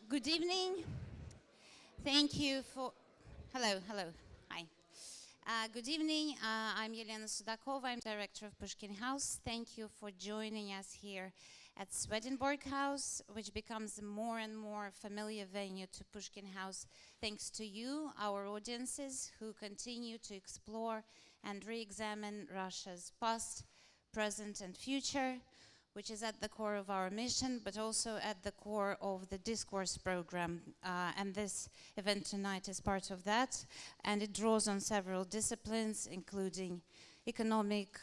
Good evening. Thank you for... Hello, hi. Good evening, I'm Elena Sudakova, I'm director of Pushkin House. Thank you for joining us here at Swedenborg House, which becomes a more and more familiar venue to Pushkin House, thanks to you, our audiences, who continue to explore and re-examine Russia's past, present and future, which is at the core of our mission, but also at the core of the discourse program. And this event tonight is part of that. And it draws on several disciplines, including economic,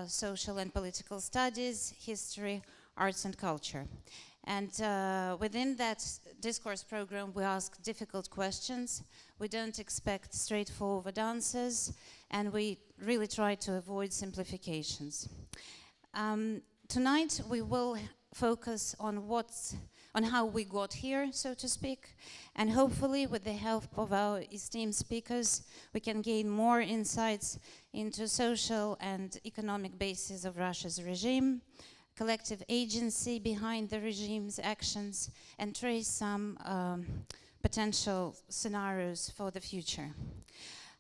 social and political studies, history, arts and culture. And within that discourse program, we ask difficult questions. We don't expect straightforward answers, and we really try to avoid simplifications. Tonight we will focus on how we got here, so to speak, and hopefully with the help of our esteemed speakers we can gain more insights into social and economic basis of Russia's regime, collective agency behind the regime's actions, and trace some potential scenarios for the future.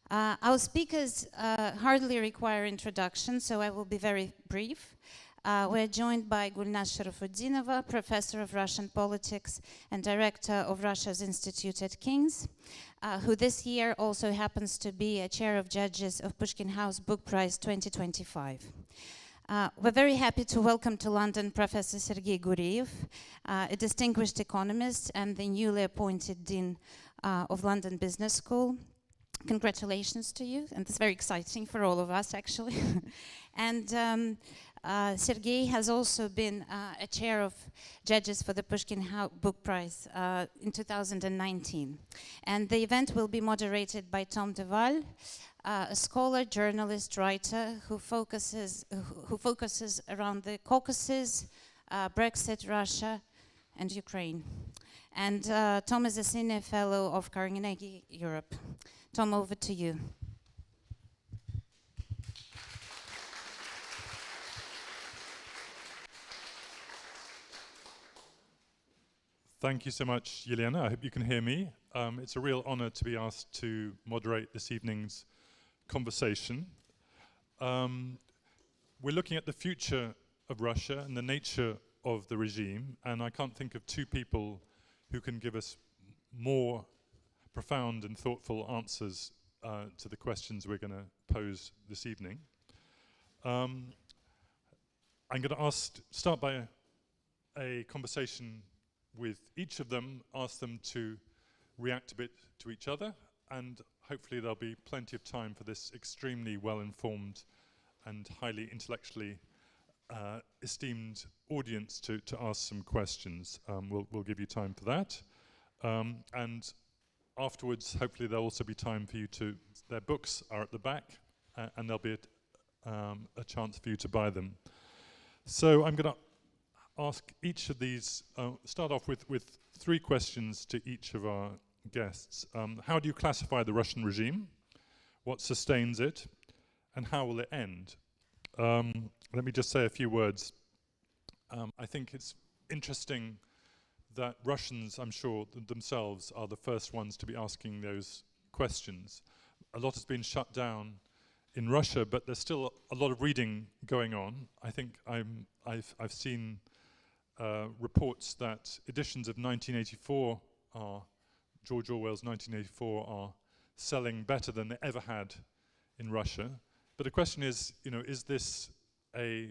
Our speakers hardly require introduction, so I will be very brief. We're joined by Gulnaz Sharafutdinova, Professor of Russian Politics and Director of Russia's Institute at King's, who this year also happens to be a Chair of Judges of Pushkin House Book Prize 2025. We're very happy to welcome to London Professor Sergei Guriev, a distinguished economist and the newly appointed Dean of London Business School. Congratulations to you, and it's very exciting for all of us, actually. And Sergei has also been a chair of judges for the Pushkin Book Prize in 2019. And the event will be moderated by Tom de Waal, a scholar, journalist, writer who focuses around the Caucasus, Brexit, Russia, and Ukraine. And Tom is a senior fellow of Carnegie Europe. Tom, over to you. Thank you so much, Elena. I hope you can hear me. It's a real honor to be asked to moderate this evening's conversation. We're looking at the future of Russia and the nature of the regime, and I can't think of two people who can give us more profound and thoughtful answers to the questions we're going to pose this evening. I'm going to start by a conversation with each of them, ask them to react a bit to each other, and hopefully there'll be plenty of time for this extremely well-informed and highly intellectually esteemed audience to ask some questions. We'll give you time for that. And afterwards, hopefully there'll also be time for you their books are at the back, and there'll be a chance for you to buy them. So I'm going to ask each of these, start off with three questions to each of our guests. How do you classify the Russian regime? What sustains it? And how will it end? Let me just say a few words. I think it's interesting that Russians, I'm sure, themselves are the first ones to be asking those questions. A lot has been shut down in Russia, but there's still a lot of reading going on. I think I've seen reports that editions of 1984 George Orwell's 1984 are selling better than they ever had in Russia. But the question is, is this a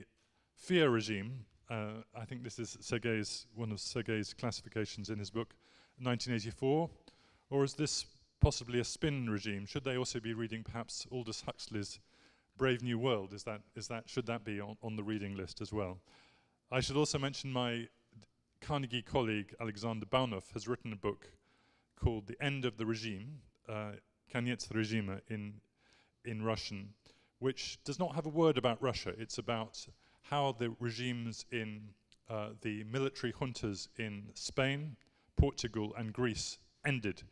fear regime? I think this is one of Sergei's classifications in his book, 1984, or is this possibly a spin regime? Should they also be reading perhaps Aldous Huxley's Brave New World? Should that be on the reading list as well? I should also mention my Carnegie colleague Alexander Baunov has written a book called The End of the Regime, Koniec Rejima in Russian, which does not have a word about Russia. It's about how the regimes in the military juntas in Spain, Portugal and Greece ended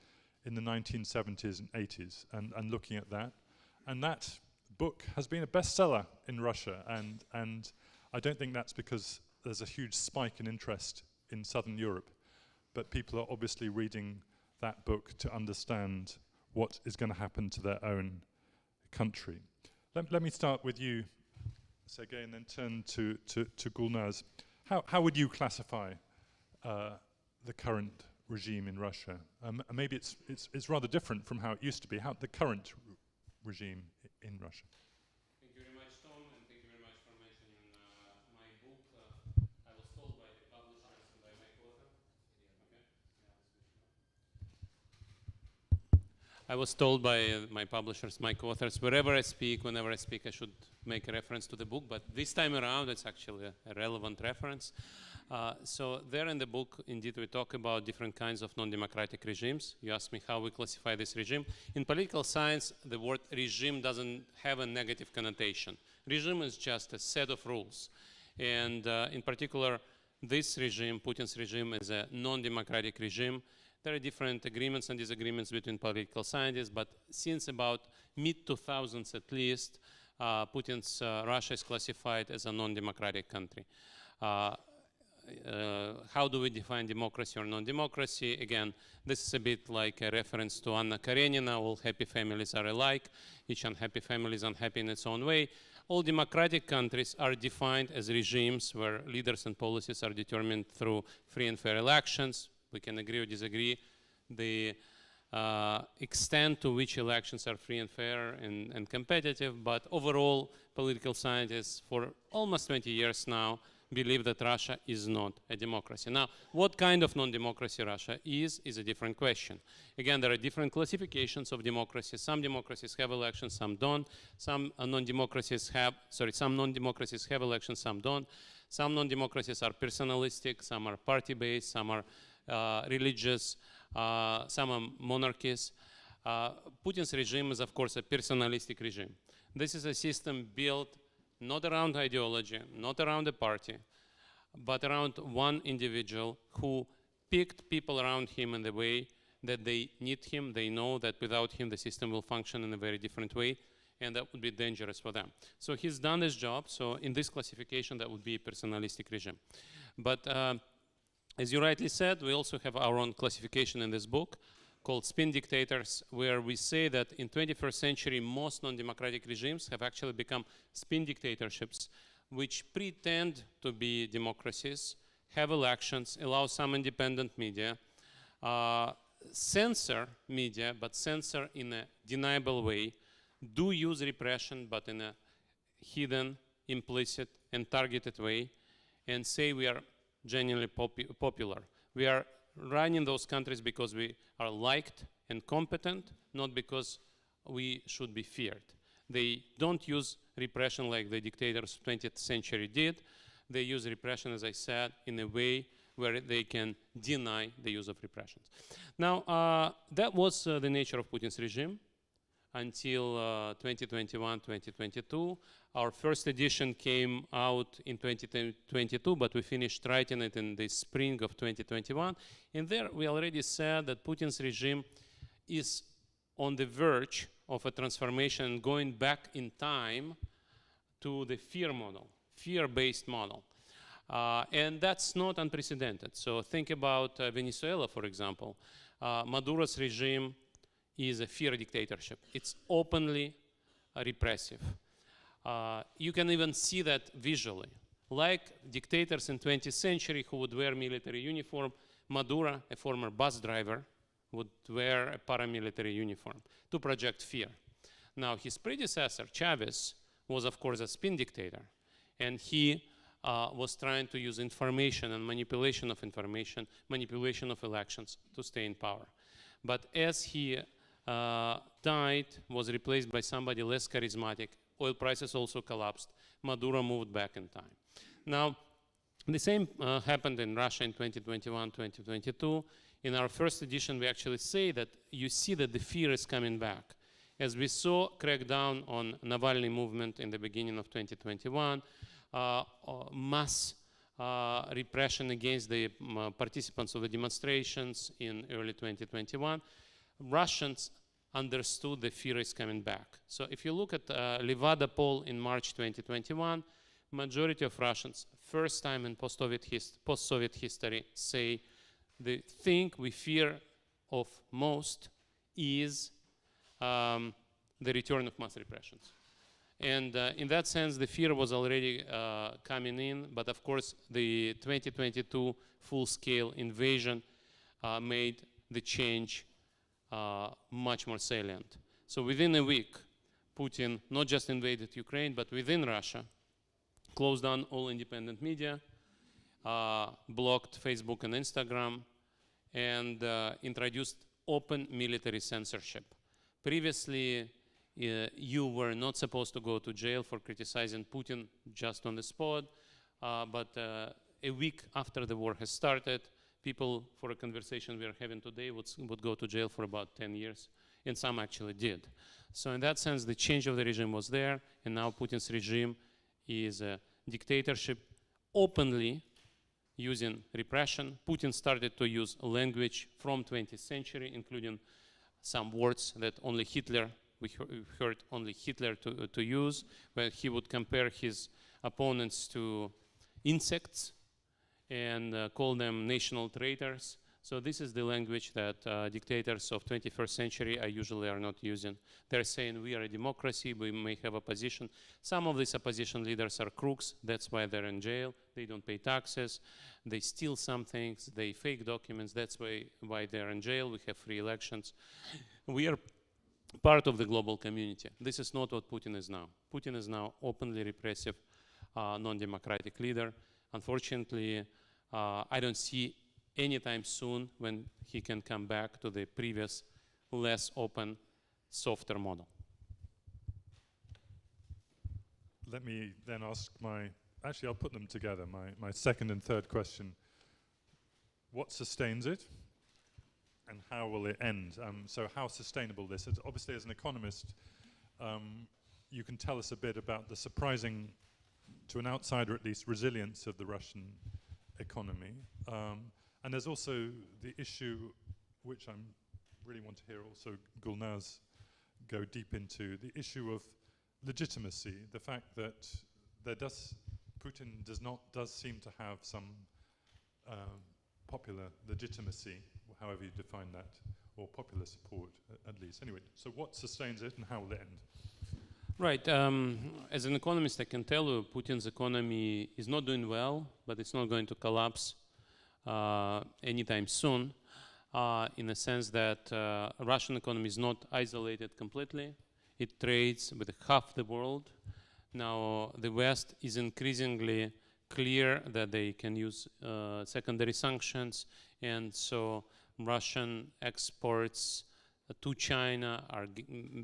in the 1970s and 80s, and looking at that. And that book has been a bestseller in Russia, and I don't think that's because there's a huge spike in interest in Southern Europe, but people are obviously reading that book to understand what is going to happen to their own country. Let me start with you, Sergei, and then turn to Gulnaz. How would you classify the current regime in Russia? Maybe it's rather different from how it used to be. How the current regime in Russia? Thank you very much, Tom, and thank you very much for mentioning my book. I was told by the publishers and by my co-author. I was told by my publishers, my co-authors, wherever I speak, whenever I speak, I should make a reference to the book. But this time around, it's actually a relevant reference. So there in the book, indeed, we talk about different kinds of non-democratic regimes. You asked me how we classify this regime. In political science, the word regime doesn't have a negative connotation. Regime is just a set of rules. And in particular, this regime, Putin's regime, is a non-democratic regime. There are different agreements and disagreements between political scientists, but since about mid-2000s at least, Putin's Russia is classified as a non-democratic country. How do we define democracy or non-democracy? Again, this is a bit like a reference to Anna Karenina, all happy families are alike, each unhappy family is unhappy in its own way. All democratic countries are defined as regimes where leaders and policies are determined through free and fair elections. We can agree or disagree. The extent to which elections are free and fair and competitive, but overall, political scientists for almost 20 years now believe that Russia is not a democracy. Now, what kind of non-democracy Russia is a different question. Again, there are different classifications of democracy. Some democracies have elections, some don't. Some non-democracies have elections, some don't. Some non-democracies are personalistic, some are party-based, some are religious, some are monarchies. Putin's regime is, of course, a personalistic regime. This is a system built not around ideology, not around a party, but around one individual who picked people around him in the way that they need him. They know that without him, the system will function in a very different way, and that would be dangerous for them. So he's done his job. So in this classification, that would be a personalistic regime. But as you rightly said, we also have our own classification in this book called Spin Dictators, where we say that in 21st century, most non-democratic regimes have actually become spin dictatorships, which pretend to be democracies, have elections, allow some independent media, censor media, but censor in a deniable way, do use repression, but in a hidden, implicit, and targeted way, and say we are genuinely popular. We are running those countries because we are liked and competent, not because we should be feared. They don't use repression like the dictators of 20th century did. They use repression, as I said, in a way where they can deny the use of repressions. Now, that was the nature of Putin's regime until 2021, 2022. Our first edition came out in 2022, but we finished writing it in the spring of 2021. And there we already said that Putin's regime is on the verge of a transformation going back in time to the fear model, fear-based model. And that's not unprecedented. So think about Venezuela, for example. Maduro's regime is a fear dictatorship. It's openly repressive. You can even see that visually. Like dictators in 20th century who would wear military uniform, Maduro, a former bus driver, would wear a paramilitary uniform to project fear. Now, his predecessor, Chavez, was, of course, a spin dictator. And he was trying to use information and manipulation of information, manipulation of elections to stay in power. But as he died, was replaced by somebody less charismatic, oil prices also collapsed, Maduro moved back in time. Now, the same happened in Russia in 2021, 2022. In our first edition, we actually say that you see that the fear is coming back. As we saw crackdown on Navalny movement in the beginning of 2021, mass repression against the participants of the demonstrations in early 2021, Russians understood the fear is coming back. So if you look at Levada poll in March 2021, majority of Russians, first time in post-Soviet history, say the thing we fear of most is the return of mass repressions. And in that sense, the fear was already coming in, but of course, the 2022 full-scale invasion made the change much more salient. So within a week, Putin not just invaded Ukraine, but within Russia, closed down all independent media, blocked Facebook and Instagram, and introduced open military censorship. Previously, you were not supposed to go to jail for criticizing Putin just on the spot, but a week after the war has started, people, for a conversation we are having today, would go to jail for about 10 years, and some actually did. So in that sense, the change of the regime was there, and now Putin's regime is a dictatorship openly using repression. Putin started to use language from 20th century, including some words that only Hitler, we heard only Hitler to use, where he would compare his opponents to insects and call them national traitors. So this is the language that dictators of 21st century usually are not using. They're saying we are a democracy, we may have opposition. Some of these opposition leaders are crooks, that's why they're in jail. They don't pay taxes, they steal some things, they fake documents, that's why they're in jail. We have free elections. We are part of the global community. This is not what Putin is now. Putin is now openly repressive, non-democratic leader. Unfortunately, I don't see anytime soon when he can come back to the previous, less open, softer model. Let me then ask actually I'll put them together, my second and third question. What sustains it? And how will it end? So how sustainable this is? Obviously, as an economist, you can tell us a bit about the surprising, to an outsider at least, resilience of the Russian economy. And there's also the issue, which I really want to hear also Gulnaz go deep into, the issue of legitimacy, the fact that Putin does seem to have some popular legitimacy, however you define that, or popular support at least. Anyway, so what sustains it and how will it end? Right. As an economist, I can tell you Putin's economy is not doing well, but it's not going to collapse anytime soon, in the sense that Russian economy is not isolated completely. It trades with half the world. Now, the West is increasingly clear that they can use secondary sanctions, and so Russian exports to China are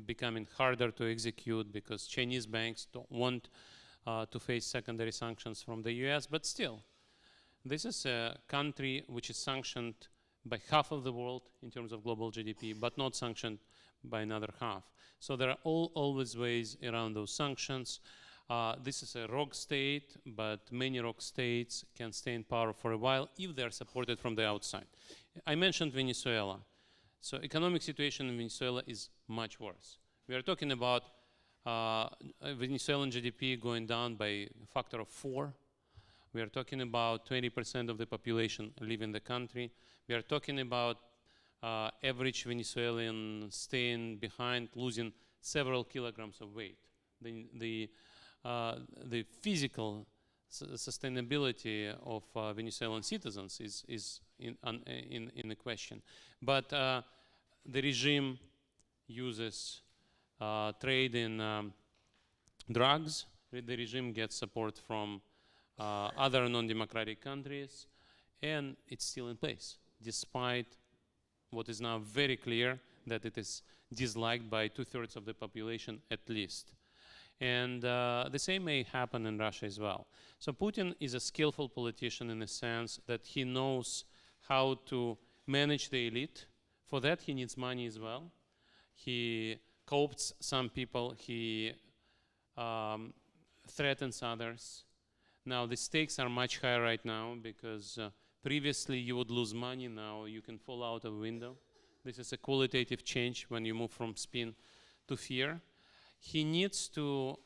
becoming harder to execute because Chinese banks don't want to face secondary sanctions from the US, but still, this is a country which is sanctioned by half of the world in terms of global GDP, but not sanctioned by another half. So there are always ways around those sanctions. This is a rogue state, but many rogue states can stay in power for a while if they're supported from the outside. I mentioned Venezuela. So economic situation in Venezuela is much worse. We are talking about Venezuelan GDP going down by a factor of 4. We are talking about 20% of the population leaving the country. We are talking about average Venezuelan staying behind, losing several kilograms of weight. The physical sustainability of Venezuelan citizens is in the question. But the regime uses trade in drugs. The regime gets support from other non-democratic countries, and it's still in place, despite what is now very clear that it is disliked by 2/3 of the population at least. And the same may happen in Russia as well. So Putin is a skillful politician in the sense that he knows how to manage the elite. For that, he needs money as well. He co-opts some people, he threatens others. Now, the stakes are much higher right now because previously you would lose money, now you can fall out of a window. This is a qualitative change when you move from spin to fear. He needs to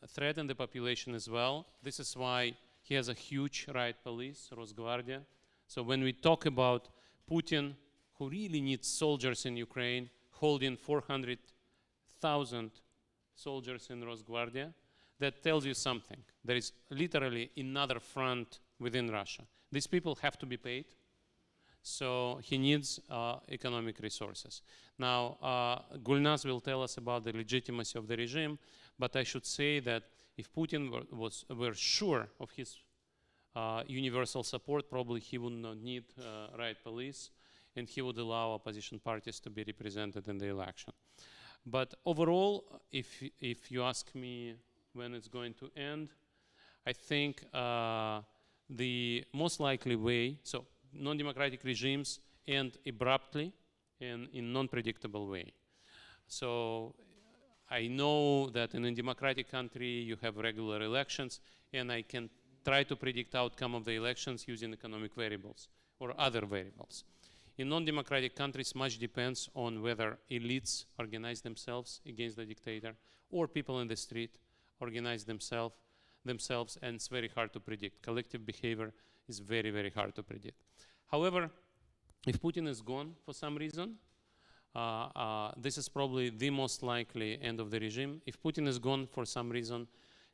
threaten the population as well. This is why he has a huge riot police, Rosguardia. So when we talk about Putin, who really needs soldiers in Ukraine, holding 400,000 soldiers in Rosguardia, that tells you something. There is literally another front within Russia. These people have to be paid, so he needs economic resources. Now, Gulnaz will tell us about the legitimacy of the regime, but I should say that if Putin were sure of his universal support, probably he would not need riot police, and he would allow opposition parties to be represented in the election. But overall, if you ask me when it's going to end, I think the most likely way, so non-democratic regimes end abruptly and in non-predictable way. So I know that in a democratic country you have regular elections, and I can try to predict outcome of the elections using economic variables or other variables. In non-democratic countries, much depends on whether elites organize themselves against the dictator or people in the street organize themselves, and it's very hard to predict. Collective behavior is very, very hard to predict. However, if Putin is gone for some reason, this is probably the most likely end of the regime. If Putin is gone for some reason,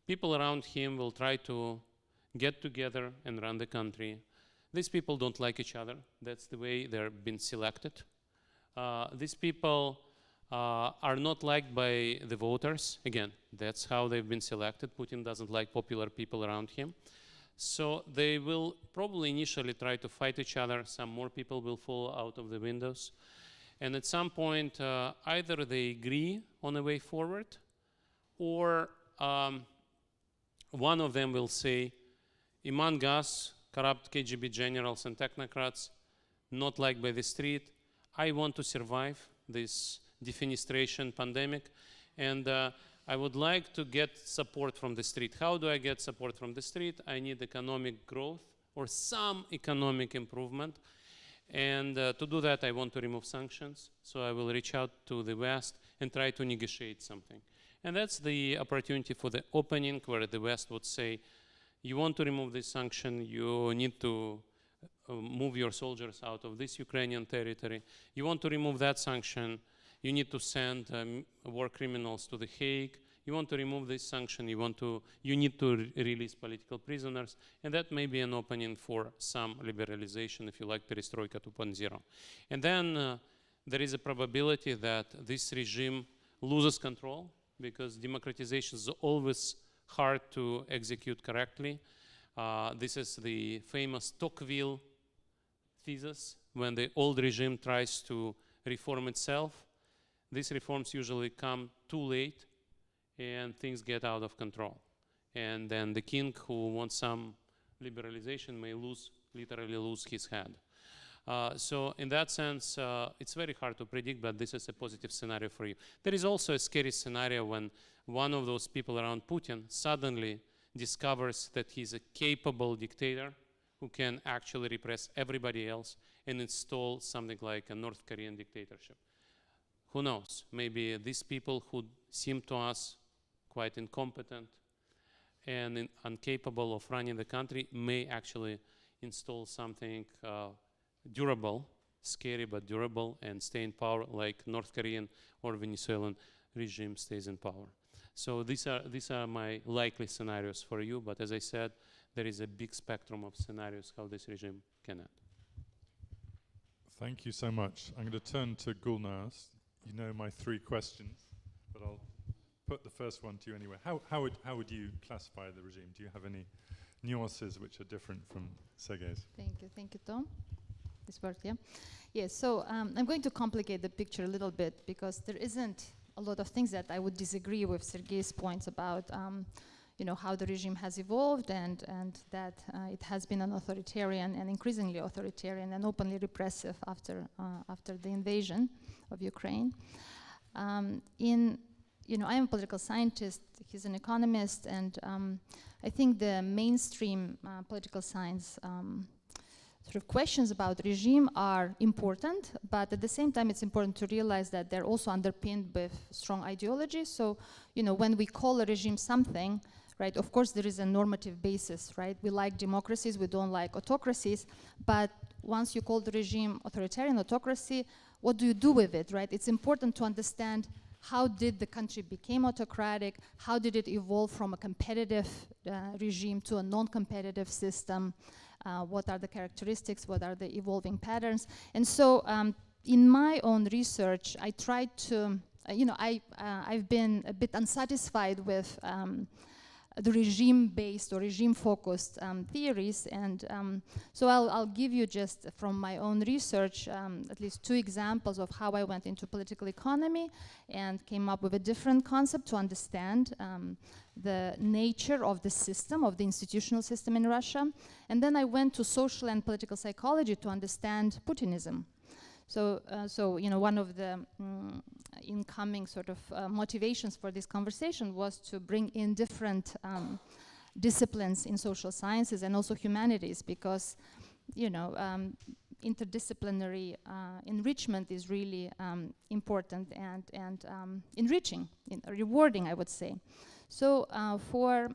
people around him will try to get together and run the country. These people don't like each other. That's the way they're being selected. These people are not liked by the voters. Again, that's how they've been selected. Putin doesn't like popular people around him. So they will probably initially try to fight each other. Some more people will fall out of the windows. And at some point, either they agree on a way forward, or one of them will say, among us, corrupt KGB generals and technocrats, not liked by the street, I want to survive this defenestration pandemic, and I would like to get support from the street. How do I get support from the street? I need economic growth or some economic improvement. And to do that, I want to remove sanctions. So I will reach out to the West and try to negotiate something. And that's the opportunity for the opening, where the West would say, you want to remove this sanction, you need to move your soldiers out of this Ukrainian territory. You want to remove that sanction, you need to send war criminals to The Hague. You want to remove this sanction, you need to release political prisoners, and that may be an opening for some liberalization, if you like, perestroika 2.0. And then there is a probability that this regime loses control, because democratization is always hard to execute correctly. This is the famous Tocqueville thesis. When the old regime tries to reform itself, these reforms usually come too late and things get out of control. And then the king who wants some liberalization may literally lose his head. So in that sense, it's very hard to predict, but this is a positive scenario for you. There is also a scary scenario when one of those people around Putin suddenly discovers that he's a capable dictator who can actually repress everybody else and install something like a North Korean dictatorship. Who knows? Maybe these people who seem to us quite incompetent and incapable of running the country may actually install something durable, scary but durable, and stay in power like North Korean or Venezuelan regime stays in power. So these are my likely scenarios for you, but as I said, there is a big spectrum of scenarios how this regime can end. Thank you so much. I'm going to turn to Gulnaz. You know my 3 questions, but I'll put the first one to you anyway. How would you classify the regime? Do you have any nuances which are different from Sergei's? Thank you, Tom. This worked, yeah? Yes, so I'm going to complicate the picture a little bit, because there isn't a lot of things that I would disagree with Sergei's points about you know, how the regime has evolved and that it has been an authoritarian and increasingly authoritarian and openly repressive after the invasion of Ukraine. You know, I am a political scientist, he's an economist, and I think the mainstream political science sort of questions about regime are important, but at the same time it's important to realize that they're also underpinned with strong ideology. So, you know, when we call a regime something, right, of course there is a normative basis, right? We like democracies, we don't like autocracies, but once you call the regime authoritarian, autocracy, what do you do with it, right? It's important to understand how did the country become autocratic, how did it evolve from a competitive regime to a non-competitive system, what are the characteristics, what are the evolving patterns. And so in my own research, I tried to, I've been a bit unsatisfied with the regime-based or regime-focused theories, and so I'll give you just from my own research at least 2 examples of how I went into political economy and came up with a different concept to understand the nature of the system, of the institutional system in Russia. And then I went to social and political psychology to understand Putinism. So, one of the incoming sort of motivations for this conversation was to bring in different disciplines in social sciences and also humanities, because, interdisciplinary enrichment is really important and enriching, rewarding, I would say. So for,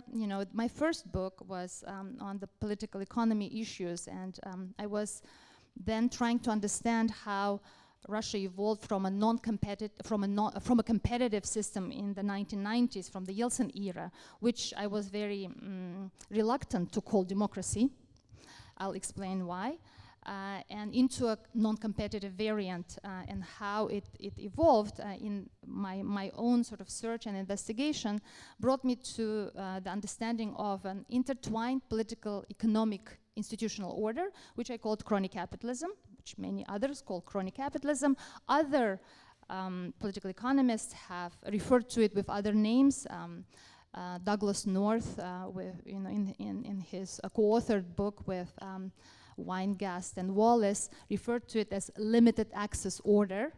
my first book was on the political economy issues, and I was then trying to understand how Russia evolved from a competitive system in the 1990s, from the Yeltsin era, which I was very reluctant to call democracy. I'll explain why. And into a non-competitive variant, and how it evolved in my own sort of search and investigation brought me to the understanding of an intertwined political economic institutional order, which I called crony capitalism, which many others call crony capitalism. Other political economists have referred to it with other names. Douglas North, in his co-authored book with Weingast and Wallace, referred to it as limited access order,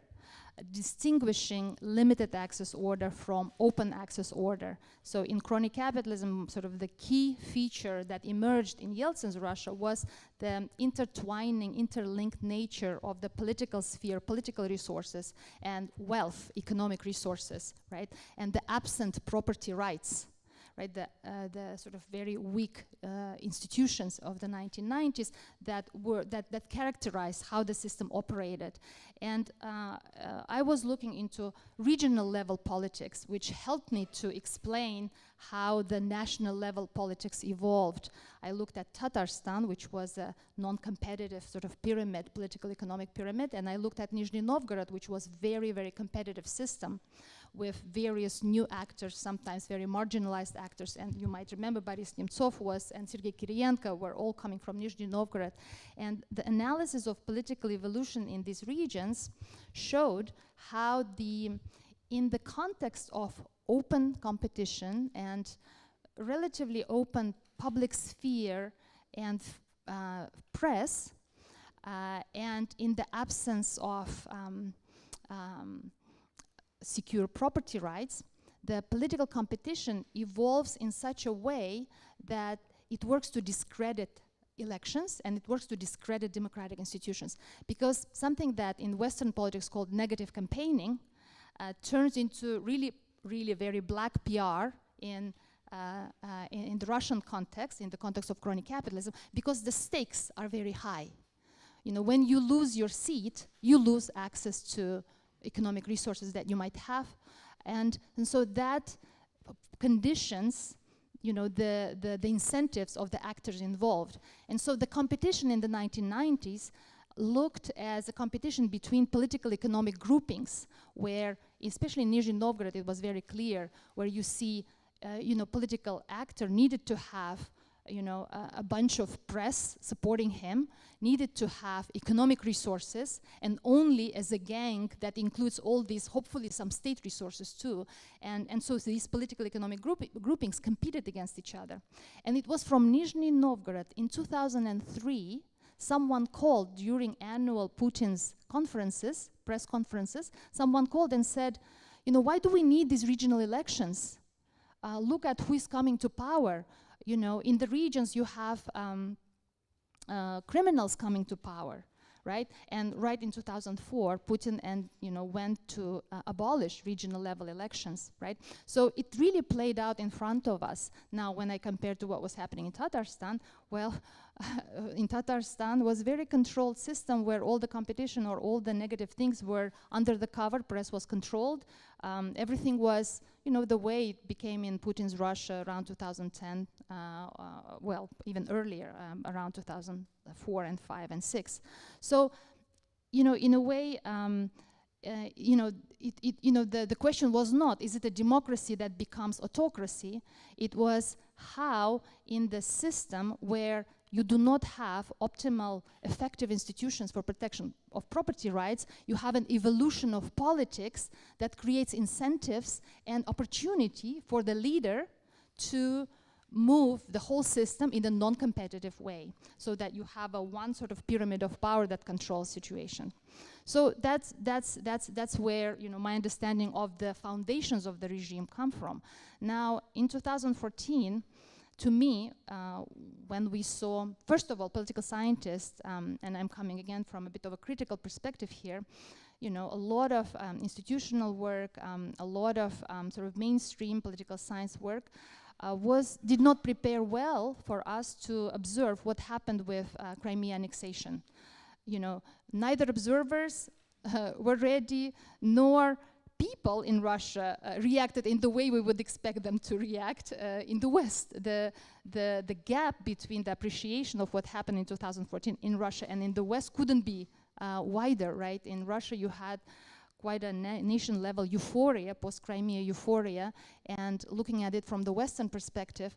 distinguishing limited access order from open access order. So in crony capitalism, sort of the key feature that emerged in Yeltsin's Russia was the intertwining, interlinked nature of the political sphere, political resources, and wealth, economic resources, right? And the absent property rights, right? The sort of very weak institutions of the 1990s that characterized how the system operated. And I was looking into regional level politics, which helped me to explain how the national level politics evolved. I looked at Tatarstan, which was a non-competitive sort of pyramid, political economic pyramid, and I looked at Nizhny Novgorod, which was very, very competitive system with various new actors, sometimes very marginalized actors. And you might remember Boris Nemtsov and Sergei Kirienko were all coming from Nizhny Novgorod. And the analysis of political evolution in these regions showed how in the context of open competition and relatively open public sphere and press, and in the absence of secure property rights, the political competition evolves in such a way that it works to discredit elections and it works to discredit democratic institutions. Because something that in Western politics called negative campaigning turns into really, really very black PR in the Russian context, in the context of crony capitalism, because the stakes are very high. When you lose your seat, you lose access to economic resources that you might have, and so that conditions the incentives of the actors involved. And so the competition in the 1990s looked as a competition between political economic groupings, where especially in Nizhny Novgorod it was very clear, where you see political actor needed to have a bunch of press supporting him, needed to have economic resources, and only as a gang that includes all these, hopefully some state resources too. And so these political economic groupings competed against each other. And it was from Nizhny Novgorod in 2003, someone called during annual Putin's conferences, press conferences, someone called and said, why do we need these regional elections? Look at who is coming to power. In the regions you have criminals coming to power, right? And right in 2004, Putin went to abolish regional level elections, right? So it really played out in front of us. Now, when I compare to what was happening in Tatarstan, well, in Tatarstan was a very controlled system where all the competition or all the negative things were under the cover, press was controlled. Everything was, the way it became in Putin's Russia around 2010, well, even earlier, around 2004 and 5 and 6. So, in a way, the question was not, is it a democracy that becomes autocracy? It was how in the system where you do not have optimal, effective institutions for protection of property rights, you have an evolution of politics that creates incentives and opportunity for the leader to move the whole system in a non-competitive way, so that you have a one sort of pyramid of power that controls situation. So that's where my understanding of the foundations of the regime come from. Now in 2014, to me, when we saw, first of all, political scientists, and I'm coming again from a bit of a critical perspective here, a lot of institutional work, a lot of sort of mainstream political science work did not prepare well for us to observe what happened with Crimea annexation. Neither observers were ready, nor people in Russia reacted in the way we would expect them to react in the West. The gap between the appreciation of what happened in 2014 in Russia and in the West couldn't be wider, right? In Russia, you had quite a nation-level euphoria, post-Crimea euphoria, and looking at it from the Western perspective,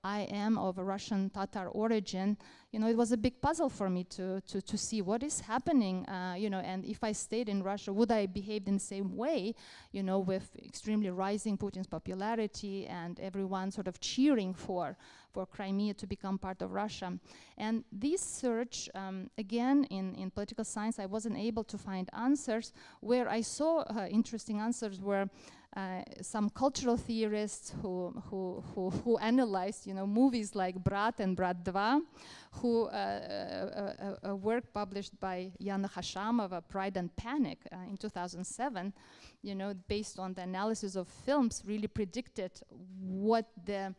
I am of a Russian Tatar origin, it was a big puzzle for me to see what is happening, and if I stayed in Russia, would I behave in the same way, with extremely rising Putin's popularity and everyone sort of cheering for Crimea to become part of Russia. And this search, again, in political science, I wasn't able to find answers. Where I saw interesting answers were some cultural theorists who analyzed, movies like Brat and Brat 2, who a work published by Yana Hashamova, Pride and Panic, in 2007, based on the analysis of films, really predicted what the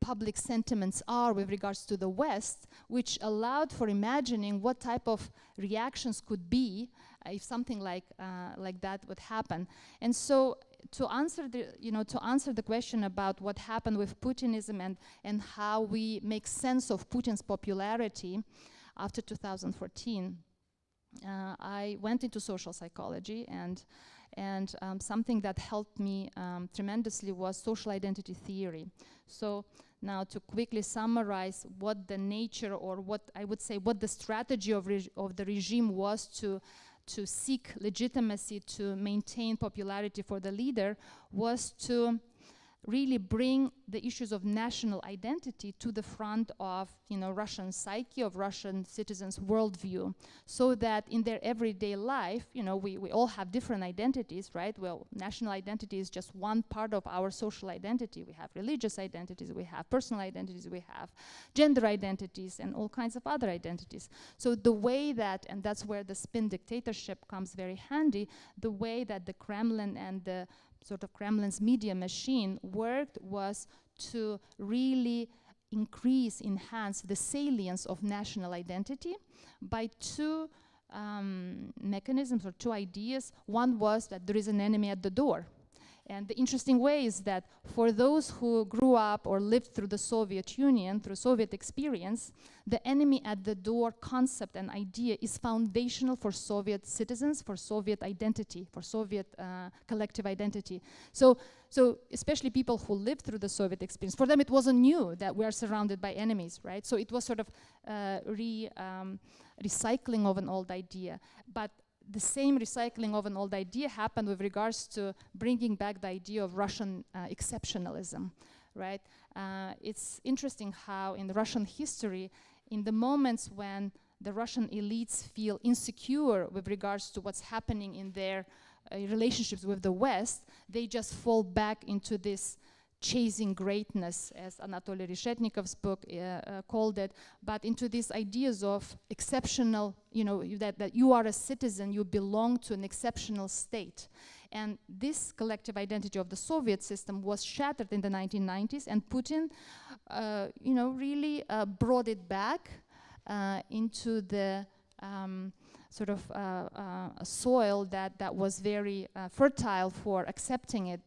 public sentiments are with regards to the West, which allowed for imagining what type of reactions could be if something like that would happen. And so, to answer the question about what happened with Putinism and how we make sense of Putin's popularity after 2014, I went into social psychology, and something that helped me tremendously was social identity theory. So now, to quickly summarize what the nature, or what I would say, what the strategy of the regime was to seek legitimacy, to maintain popularity for the leader, was to really bring the issues of national identity to the front of Russian psyche, of Russian citizens' worldview, so that in their everyday life, we all have different identities, right? Well, national identity is just one part of our social identity. We have religious identities, we have personal identities, we have gender identities, and all kinds of other identities. So the way that, and that's where the spin dictatorship comes very handy, the way that the Kremlin and the sort of Kremlin's media machine worked was to really enhance the salience of national identity by two mechanisms or two ideas. One was that there is an enemy at the door. And the interesting way is that for those who grew up or lived through the Soviet Union, through Soviet experience, the enemy at the door concept and idea is foundational for Soviet citizens, for Soviet identity, for Soviet collective identity. So especially people who lived through the Soviet experience, for them it wasn't new that we are surrounded by enemies, right? So it was sort of recycling of an old idea. But the same recycling of an old idea happened with regards to bringing back the idea of Russian exceptionalism, right? It's interesting how in the Russian history, in the moments when the Russian elites feel insecure with regards to what's happening in their relationships with the West, they just fall back into this chasing greatness, as Anatoly Reshetnikov's book called it, but into these ideas of exceptional, that you are a citizen, you belong to an exceptional state. And this collective identity of the Soviet system was shattered in the 1990s, and Putin, really brought it back into the sort of a soil that was very fertile for accepting it,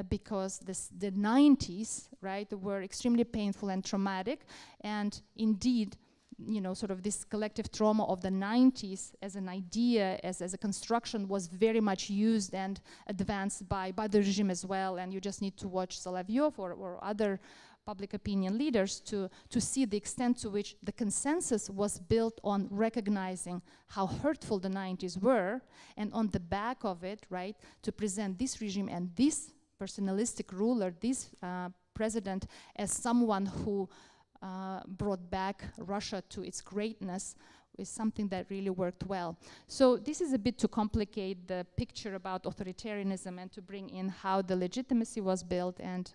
because the 90s, right, were extremely painful and traumatic, and indeed, sort of this collective trauma of the 90s as an idea, as a construction, was very much used and advanced by the regime as well. And you just need to watch Solovyov or other public opinion leaders to see the extent to which the consensus was built on recognizing how hurtful the 90s were, and on the back of it, right, to present this regime and this personalistic ruler, this president, as someone who brought back Russia to its greatness, is something that really worked well. So this is a bit to complicate the picture about authoritarianism and to bring in how the legitimacy was built and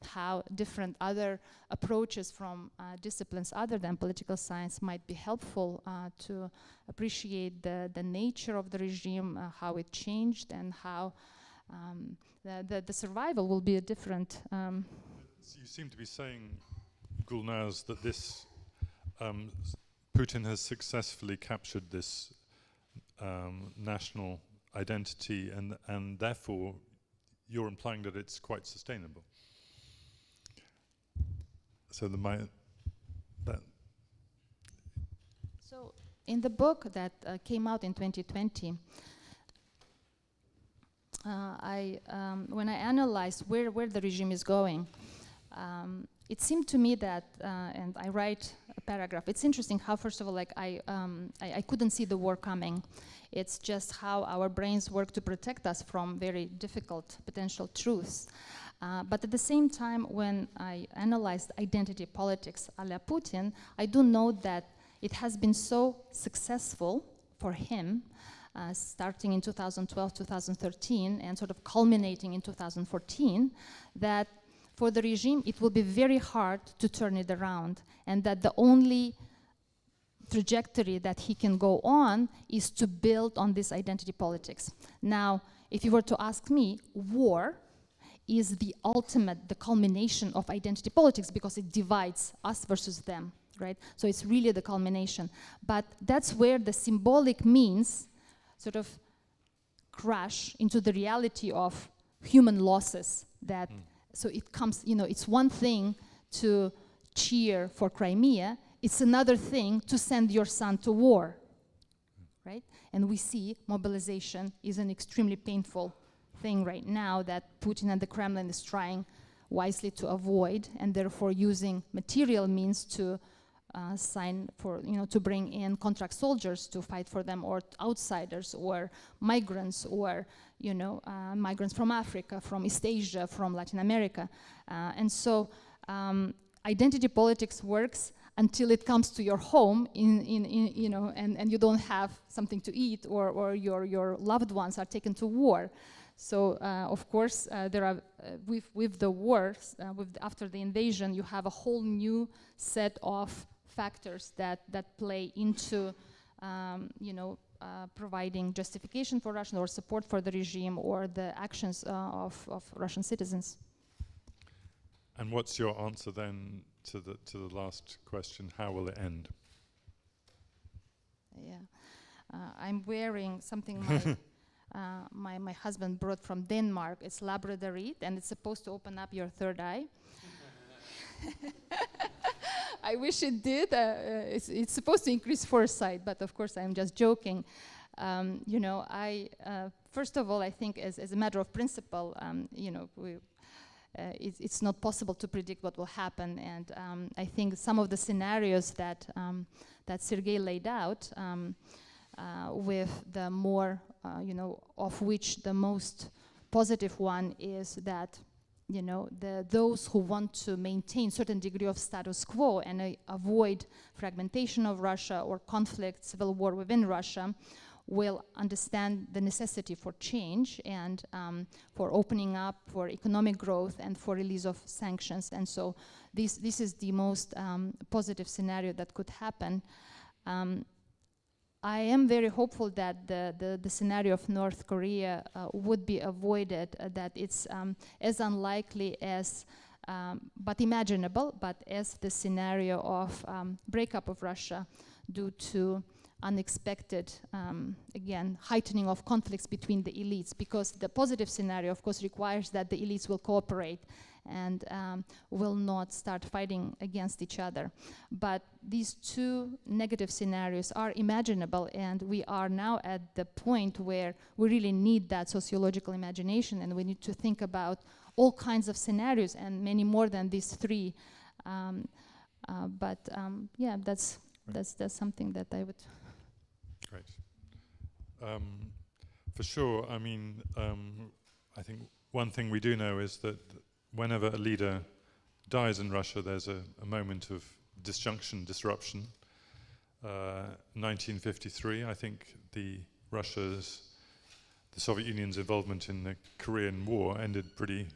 how different other approaches from disciplines other than political science might be helpful to appreciate the nature of the regime, how it changed, and how the survival will be a different. So you seem to be saying, Gulnaz, that this Putin has successfully captured this national identity, and therefore you're implying that it's quite sustainable. So So in the book that came out in 2020, when I analyzed where the regime is going, it seemed to me that, and I write a paragraph, it's interesting how, first of all, like I couldn't see the war coming. It's just how our brains work to protect us from very difficult potential truths. But at the same time, when I analyzed identity politics a la Putin, I do know that it has been so successful for him, starting in 2012, 2013, and sort of culminating in 2014, that for the regime, it will be very hard to turn it around, and that the only trajectory that he can go on is to build on this identity politics. Now, if you were to ask me, war is the ultimate, the culmination of identity politics, because it divides us versus them, right? So it's really the culmination. But that's where the symbolic means sort of crash into the reality of human losses that so it comes, it's one thing to cheer for Crimea, it's another thing to send your son to war, right? And we see mobilization is an extremely painful thing right now that Putin and the Kremlin is trying wisely to avoid, and therefore using material means to sign for, to bring in contract soldiers to fight for them, or outsiders, or migrants, or migrants from Africa, from East Asia, from Latin America. And so identity politics works until it comes to your home and you don't have something to eat, or your loved ones are taken to war. So of course there are with the wars, after the invasion, you have a whole new set of factors that play into providing justification for Russian, or support for the regime, or the actions of Russian citizens. And what's your answer then to the last question? How will it end? Yeah, I'm wearing something my husband brought from Denmark. It's labradorite, and it's supposed to open up your third eye. I wish it did. It's supposed to increase foresight, but of course I'm just joking. First of all, I think as a matter of principle, it's not possible to predict what will happen, and I think some of the scenarios that Sergei laid out, with the more, of which the most positive one is that those who want to maintain certain degree of status quo and avoid fragmentation of Russia or conflict, civil war within Russia, will understand the necessity for change and for opening up, for economic growth, and for release of sanctions. And so this is the most positive scenario that could happen. I am very hopeful that the scenario of North Korea would be avoided, that it's as unlikely as, but imaginable, but as the scenario of breakup of Russia due to unexpected, again, heightening of conflicts between the elites, because the positive scenario, of course, requires that the elites will cooperate and will not start fighting against each other. But these two negative scenarios are imaginable, and we are now at the point where we really need that sociological imagination, and we need to think about all kinds of scenarios and many more than these three. Yeah, that's something that I would... Great. For sure, I mean, I think one thing we do know is that whenever a leader dies in Russia, there's a moment of disjunction, disruption. 1953, I think the Soviet Union's involvement in the Korean War ended pretty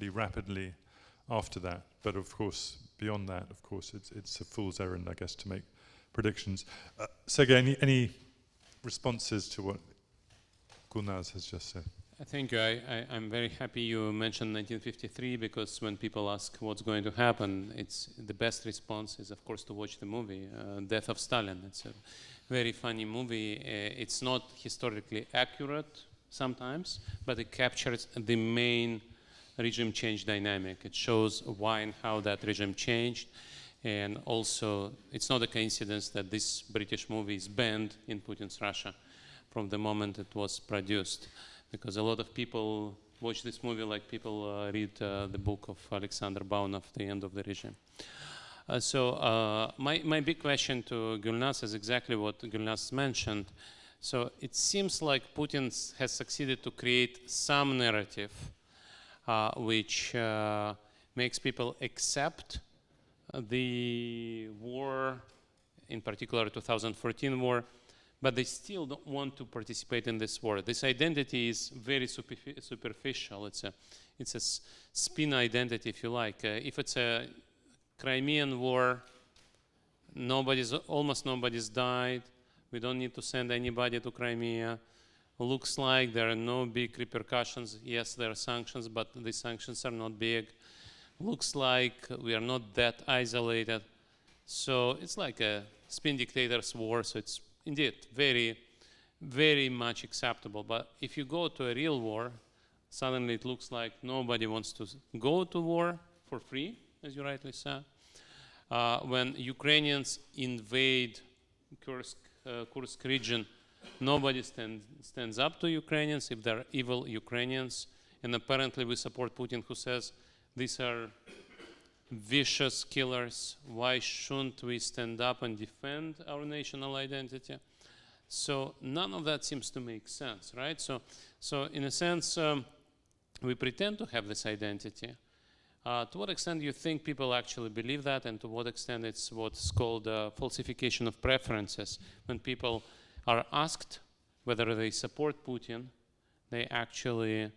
rapidly after that. But of course, beyond that, of course, it's a fool's errand, I guess, to make predictions. Sergei, any responses to what Gulnaz has just said? Thank you. I'm very happy you mentioned 1953, because when people ask what's going to happen, the best response is, of course, to watch the movie, Death of Stalin. It's a very funny movie. It's not historically accurate sometimes, but it captures the main regime change dynamic. It shows why and how that regime changed. And also, it's not a coincidence that this British movie is banned in Putin's Russia from the moment it was produced, because a lot of people watch this movie like people read the book of Alexander Baunov, The End of the Regime. My big question to Gulnaz is exactly what Gulnaz mentioned. So it seems like Putin has succeeded to create some narrative which makes people accept the war, in particular 2014 war, but they still don't want to participate in this war. This identity is very superficial. It's a spin identity, if you like. If it's a Crimean war, almost nobody's died. We don't need to send anybody to Crimea. Looks like there are no big repercussions. Yes, there are sanctions, but the sanctions are not big. Looks like we are not that isolated. So it's like a Spin Dictators war, so it's indeed very, very much acceptable. But if you go to a real war, suddenly it looks like nobody wants to go to war for free, as you rightly said. When Ukrainians invade Kursk region, nobody stands up to Ukrainians if they're evil Ukrainians. And apparently we support Putin, who says, these are vicious killers. Why shouldn't we stand up and defend our national identity? So none of that seems to make sense, right? So in a sense, we pretend to have this identity. To what extent do you think people actually believe that, and to what extent it's what's called falsification of preferences? When people are asked whether they support Putin, they actually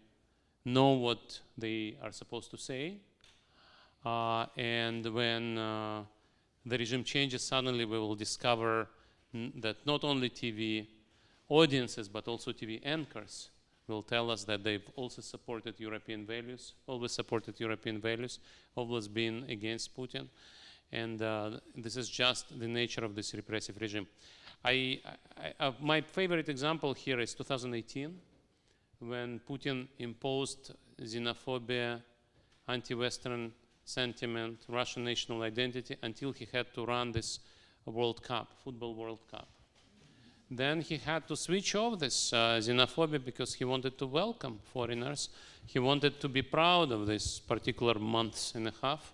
know what they are supposed to say. And when the regime changes, suddenly we will discover that not only TV audiences, but also TV anchors will tell us that they've also supported European values, always supported European values, always been against Putin. And this is just the nature of this repressive regime. My favorite example here is 2018, when Putin imposed xenophobia, anti-Western sentiment, Russian national identity, until he had to run this World Cup, Football World Cup. Then he had to switch off this xenophobia because he wanted to welcome foreigners. He wanted to be proud of this particular month and a half.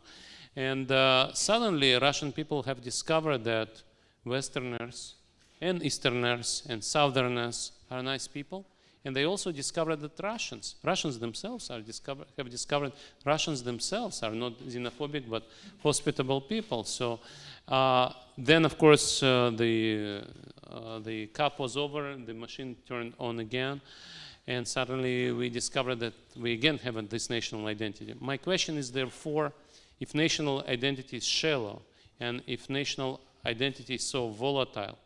And suddenly Russian people have discovered that Westerners and Easterners and Southerners are nice people. And they also discovered that Russians themselves have discovered Russians themselves are not xenophobic but hospitable people. So then, of course, the cup was over, the machine turned on again, and suddenly we discovered that we again have this national identity. My question is, therefore, if national identity is shallow and if national identity is so volatile,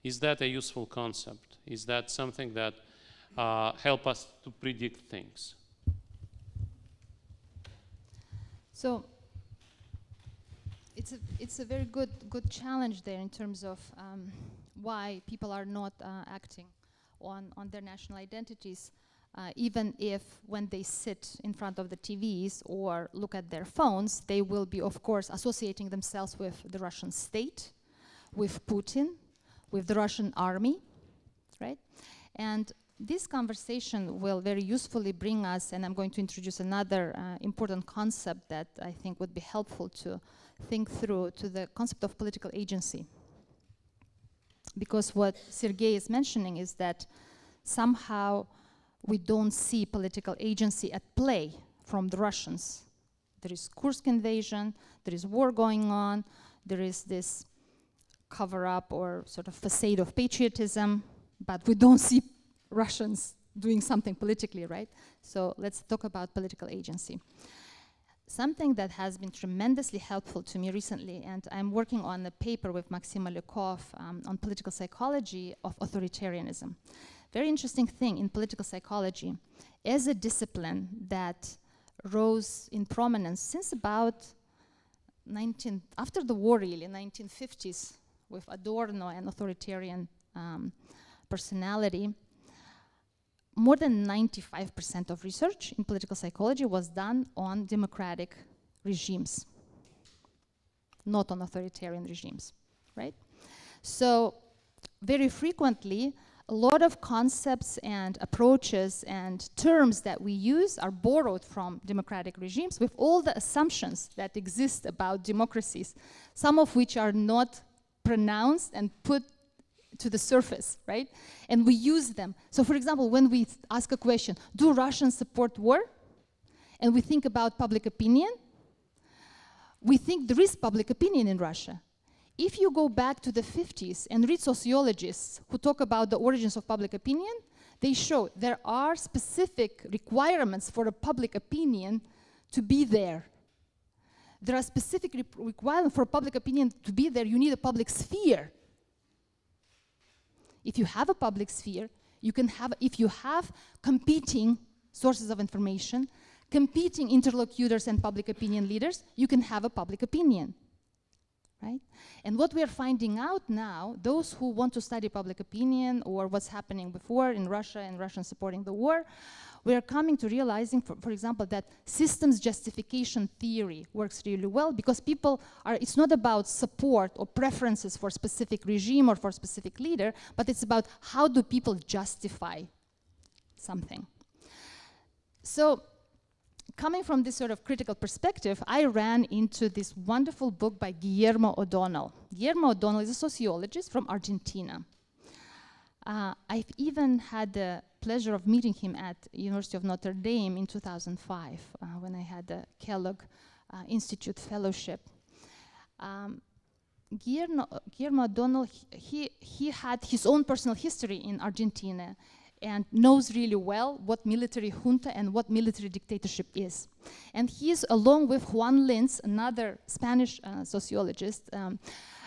is that a useful concept? Is that something that help us to predict things? So it's a very good challenge there in terms of why people are not acting on their national identities, even if when they sit in front of the TVs or look at their phones, they will be, of course, associating themselves with the Russian state, with Putin, with the Russian army, right? And this conversation will very usefully bring us, and I'm going to introduce another important concept that I think would be helpful to think through, to the concept of political agency. Because what Sergei is mentioning is that somehow we don't see political agency at play from the Russians. There is Kursk invasion, there is war going on, there is this cover-up or sort of facade of patriotism, but we don't see Russians doing something politically, right? So let's talk about political agency. Something that has been tremendously helpful to me recently, and I'm working on a paper with Maxim Malyukov on political psychology of authoritarianism. Very interesting thing in political psychology, as a discipline that rose in prominence since about after the war, really, 1950s, with Adorno and authoritarian personality. More than 95% of research in political psychology was done on democratic regimes, not on authoritarian regimes, right? So very frequently, a lot of concepts and approaches and terms that we use are borrowed from democratic regimes with all the assumptions that exist about democracies, some of which are not pronounced and put to the surface, right? And we use them. So for example, when we ask a question, do Russians support war? And we think about public opinion, we think there is public opinion in Russia. If you go back to the 50s and read sociologists who talk about the origins of public opinion, they show there are specific requirements for a public opinion to be there. There are specific requirements for public opinion to be there. You need a public sphere. If you have a public sphere, you can have, if you have competing sources of information, competing interlocutors and public opinion leaders, you can have a public opinion, right? And what we are finding out now, those who want to study public opinion or what's happening before in Russia and Russians supporting the war, we are coming to realizing, for example, that systems justification theory works really well because people are, it's not about support or preferences for a specific regime or for a specific leader, but it's about how do people justify something. So coming from this sort of critical perspective, I ran into this wonderful book by Guillermo O'Donnell. Guillermo O'Donnell is a sociologist from Argentina. I've even had the pleasure of meeting him at University of Notre Dame in 2005 when I had the Kellogg Institute Fellowship. Guillermo O'Donnell, he had his own personal history in Argentina and knows really well what military junta and what military dictatorship is. And he is, along with Juan Linz, another Spanish sociologist,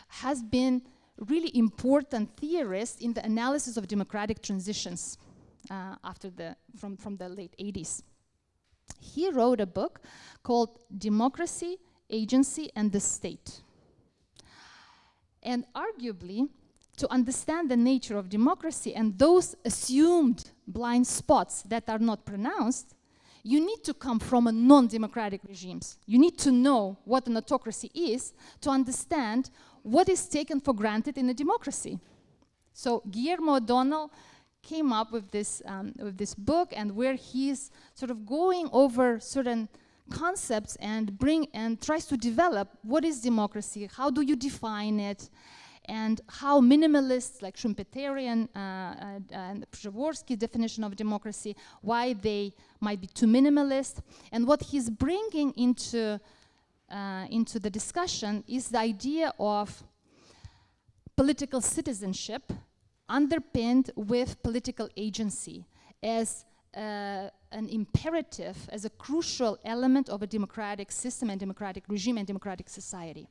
has been really important theorist in the analysis of democratic transitions from the late 80s. He wrote a book called Democracy, Agency, and the State. And arguably, to understand the nature of democracy and those assumed blind spots that are not pronounced, you need to come from a non-democratic regimes. You need to know what an autocracy is to understand what is taken for granted in a democracy. So Guillermo O'Donnell came up with this book, and where he's sort of going over certain concepts and tries to develop what is democracy, how do you define it, and how minimalists like Schumpeterian and Przeworski's definition of democracy, why they might be too minimalist. And what he's bringing into the discussion is the idea of political citizenship underpinned with political agency as an imperative, as a crucial element of a democratic system and democratic regime and democratic society.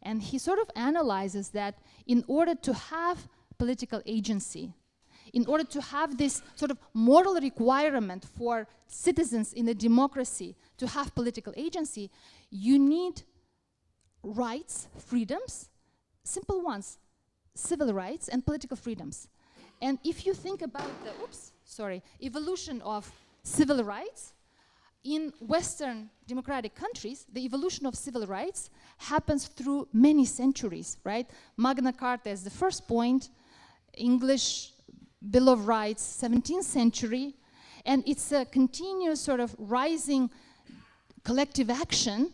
And he sort of analyzes that in order to have political agency, in order to have this sort of moral requirement for citizens in a democracy to have political agency, you need rights, freedoms, simple ones, civil rights and political freedoms. And if you think about the evolution of civil rights, in Western democratic countries, the evolution of civil rights happens through many centuries, right? Magna Carta is the first point, English Bill of Rights, 17th century, and it's a continuous sort of rising collective action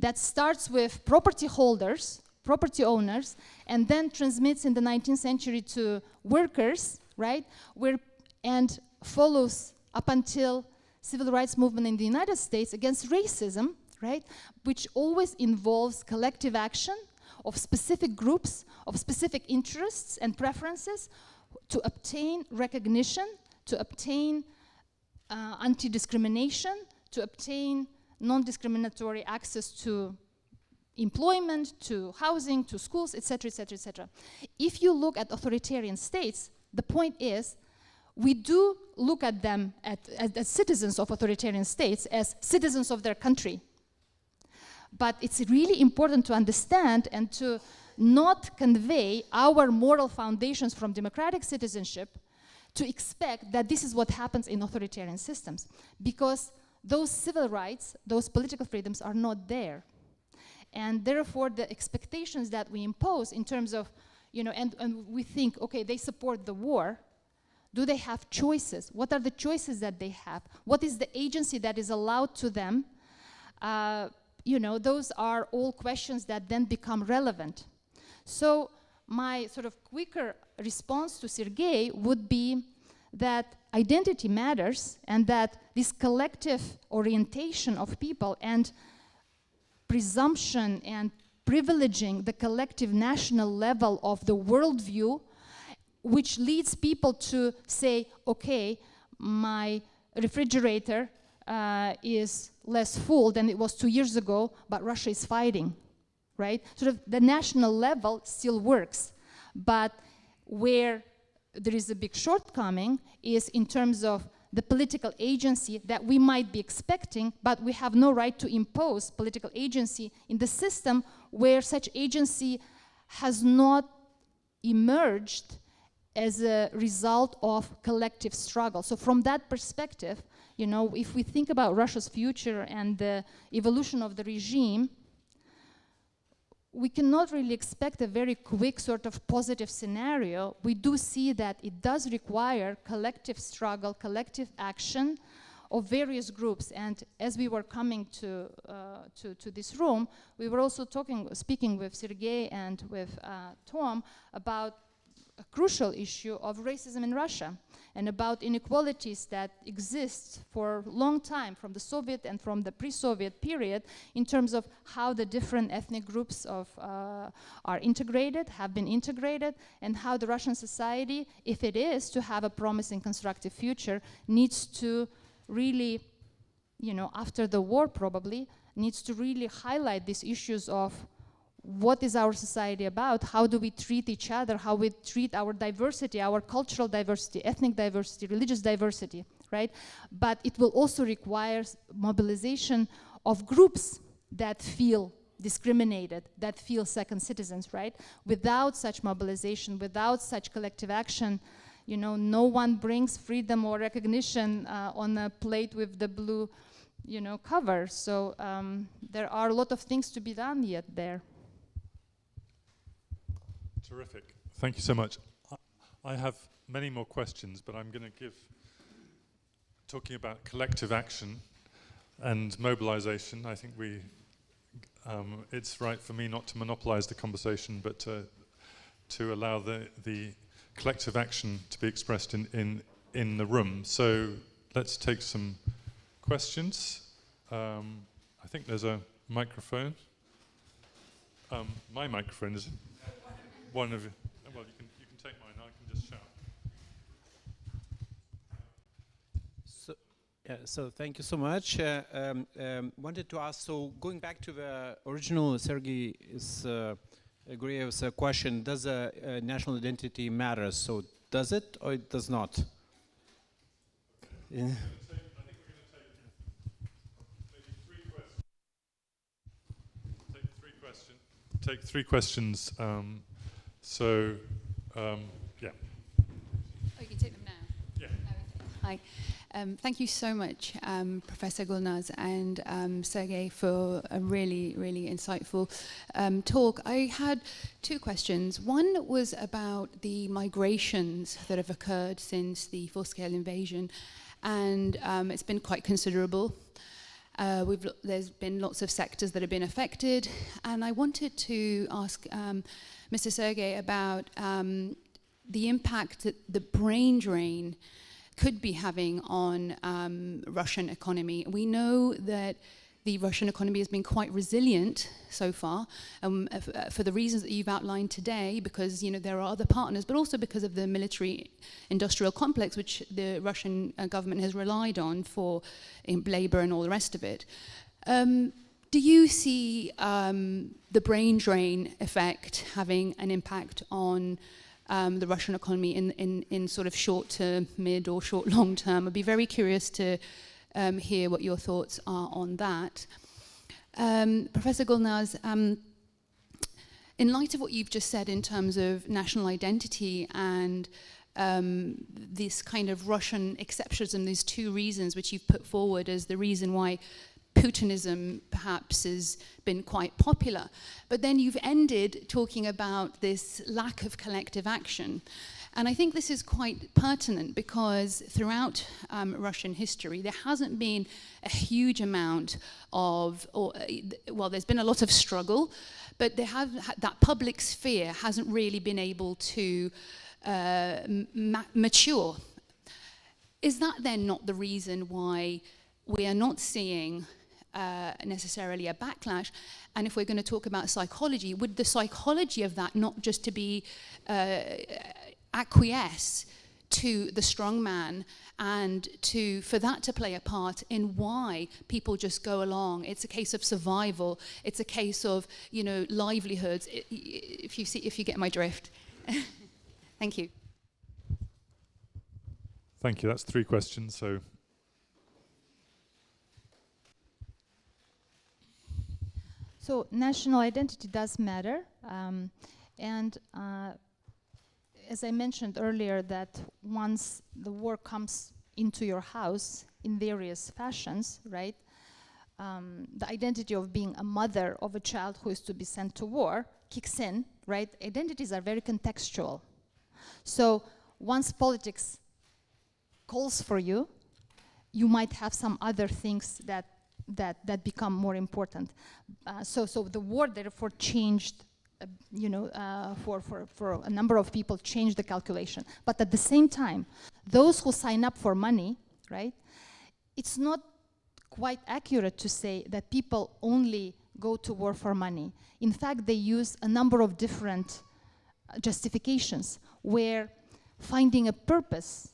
that starts with property holders, property owners, and then transmits in the 19th century to workers, right? And follows up until civil rights movement in the United States against racism, right? Which always involves collective action of specific groups, of specific interests and preferences to obtain recognition, to obtain anti-discrimination, to obtain non-discriminatory access to employment, to housing, to schools, etc., etc., etc. If you look at authoritarian states, the point is we do look at them as citizens of authoritarian states, as citizens of their country. But it's really important to understand and to not convey our moral foundations from democratic citizenship to expect that this is what happens in authoritarian systems, because those civil rights, those political freedoms are not there. And therefore the expectations that we impose in terms of, and we think, okay, they support the war. Do they have choices? What are the choices that they have? What is the agency that is allowed to them? Those are all questions that then become relevant. So my sort of quicker response to Sergei would be that identity matters, and that this collective orientation of people and presumption and privileging the collective national level of the worldview, which leads people to say, okay, my refrigerator is less full than it was 2 years ago, but Russia is fighting, right? Sort of the national level still works, but where there is a big shortcoming is in terms of the political agency that we might be expecting, but we have no right to impose political agency in the system where such agency has not emerged as a result of collective struggle. So from that perspective, if we think about Russia's future and the evolution of the regime, we cannot really expect a very quick sort of positive scenario. We do see that it does require collective struggle, collective action of various groups. And as we were coming to this room, we were also speaking with Sergei and with Tom about a crucial issue of racism in Russia and about inequalities that exist for a long time from the Soviet and from the pre-Soviet period in terms of how the different ethnic groups are integrated, have been integrated, and how the Russian society, if it is to have a promising constructive future, needs to really, after the war probably, needs to really highlight these issues of what is our society about? How do we treat each other? How we treat our diversity, our cultural diversity, ethnic diversity, religious diversity, right? But it will also require mobilization of groups that feel discriminated, that feel second citizens, right? Without such mobilization, without such collective action, no one brings freedom or recognition on a plate with the blue, cover. So there are a lot of things to be done yet there. Terrific. Thank you so much. I have many more questions, but I'm going to talking about collective action and mobilization. I think it's right for me not to monopolize the conversation, but to to allow the collective action to be expressed in the room. So let's take some questions. I think there's a microphone. My microphone is one of you. Well, you can take mine. I can just shout. So thank you so much. Wanted to ask, so going back to the original Sergei's Guriev's question, does national identity matter? So does it or it does not? Yeah. Take three questions. Yeah. Oh, you can take them now? Yeah. Hi. Thank you so much, Professor Gulnaz and Sergei, for a really, really insightful talk. I had two questions. One was about the migrations that have occurred since the full-scale invasion, and it's been quite considerable. There's been lots of sectors that have been affected, and I wanted to ask Mr. Sergei about the impact that the brain drain could be having on Russian economy. We know that the Russian economy has been quite resilient so far, for the reasons that you've outlined today, because there are other partners, but also because of the military-industrial complex which the Russian government has relied on for labor and all the rest of it. Do you see the brain drain effect having an impact on the Russian economy in sort of short to mid or short long term? I'd be very curious to hear what your thoughts are on that. Professor Gulnaz, in light of what you've just said in terms of national identity and this kind of Russian exceptionalism, these two reasons which you've put forward as the reason why Putinism perhaps has been quite popular. But then you've ended talking about this lack of collective action. And I think this is quite pertinent because throughout Russian history, there hasn't been a huge amount of, well, there's been a lot of struggle, but that public sphere hasn't really been able to mature. Is that then not the reason why we are not seeing necessarily a backlash? And if we're going to talk about psychology, would the psychology of that not just to be acquiesce to the strong man and for that to play a part in why people just go along? It's a case of survival. It's a case of livelihoods. If you get my drift. Thank you. Thank you. That's three questions. So. So national identity does matter, and as I mentioned earlier, that once the war comes into your house in various fashions, right, the identity of being a mother of a child who is to be sent to war kicks in, right? Identities are very contextual. So once politics calls for you, you might have some other things that become more important. So the war therefore changed, for a number of people, changed the calculation. But at the same time, those who sign up for money, right, it's not quite accurate to say that people only go to war for money. In fact, they use a number of different justifications where finding a purpose,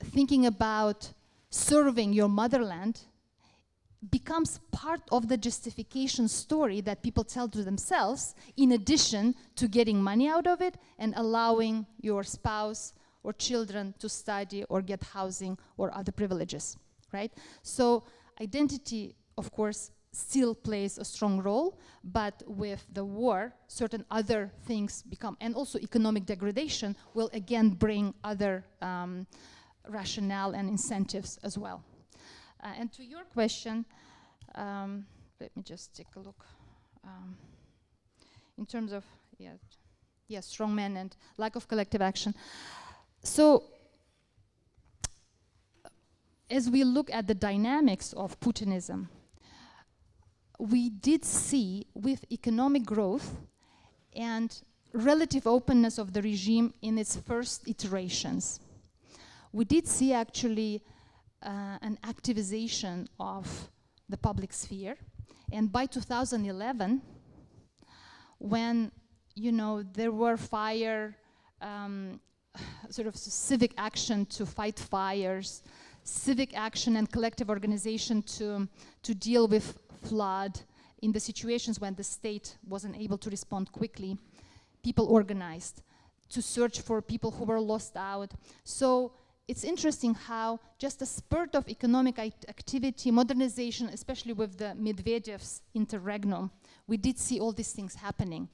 thinking about serving your motherland, becomes part of the justification story that people tell to themselves, in addition to getting money out of it and allowing your spouse or children to study or get housing or other privileges, right? So identity, of course, still plays a strong role, but with the war, certain other things become, and also economic degradation will again bring other rationale and incentives as well. And to your question, let me just take a look. In terms of, strong men and lack of collective action. So, as we look at the dynamics of Putinism, we did see with economic growth and relative openness of the regime in its first iterations. We did see actually an activization of the public sphere, and by 2011, when there were sort of civic action to fight fires, civic action and collective organization to deal with flood in the situations when the state wasn't able to respond quickly, people organized to search for people who were lost out. So it's interesting how just a spurt of economic activity, modernization, especially with the Medvedev's interregnum, we did see all these things happening.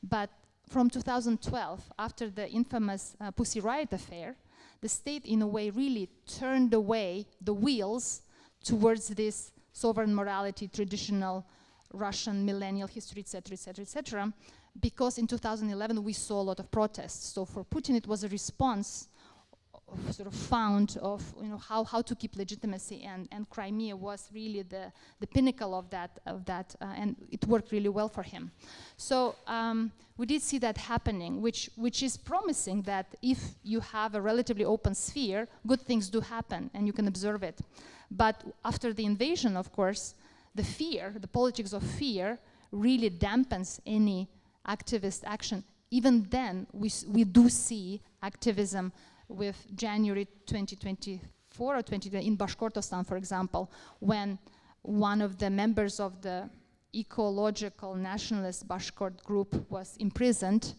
But from 2012, after the infamous Pussy Riot affair, the state in a way really turned away the wheels towards this sovereign morality, traditional Russian millennial history, etc., etc., etc., because in 2011 we saw a lot of protests. So for Putin it was a response sort of found of how to keep legitimacy, and Crimea was really the pinnacle of that, and it worked really well for him. So we did see that happening, which is promising that if you have a relatively open sphere, good things do happen and you can observe it. But after the invasion, of course, the politics of fear really dampens any activist action. Even then, we do see activism with January 2024 or 2020 in Bashkortostan, for example, when one of the members of the ecological nationalist Bashkort group was imprisoned,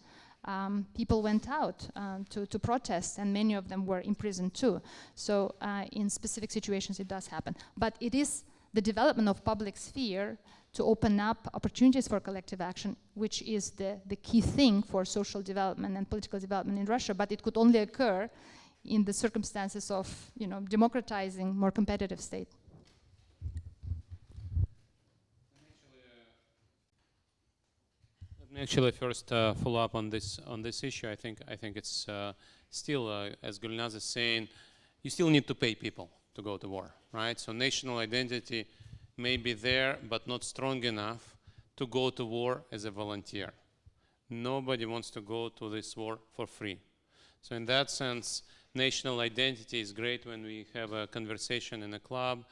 people went out to protest, and many of them were imprisoned too. So in specific situations it does happen. But it is the development of public sphere to open up opportunities for collective action, which is the key thing for social development and political development in Russia, but it could only occur in the circumstances of democratizing, more competitive state. Let me actually first follow up on this issue. I think it's still, as Gulnaz is saying, you still need to pay people to go to war, right? So national identity may be there, but not strong enough to go to war as a volunteer. Nobody wants to go to this war for free. So in that sense, national identity is great when we have a conversation in a club,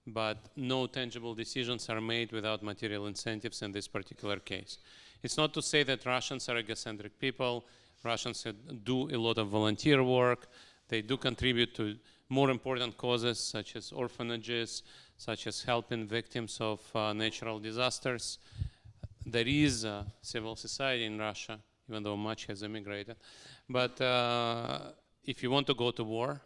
but no tangible decisions are made without material incentives in this particular case. It's not to say that Russians are egocentric people. Russians do a lot of volunteer work. They do contribute to more important causes such as orphanages, such as helping victims of natural disasters. There is a civil society in Russia, even though much has immigrated. But if you want to go to war,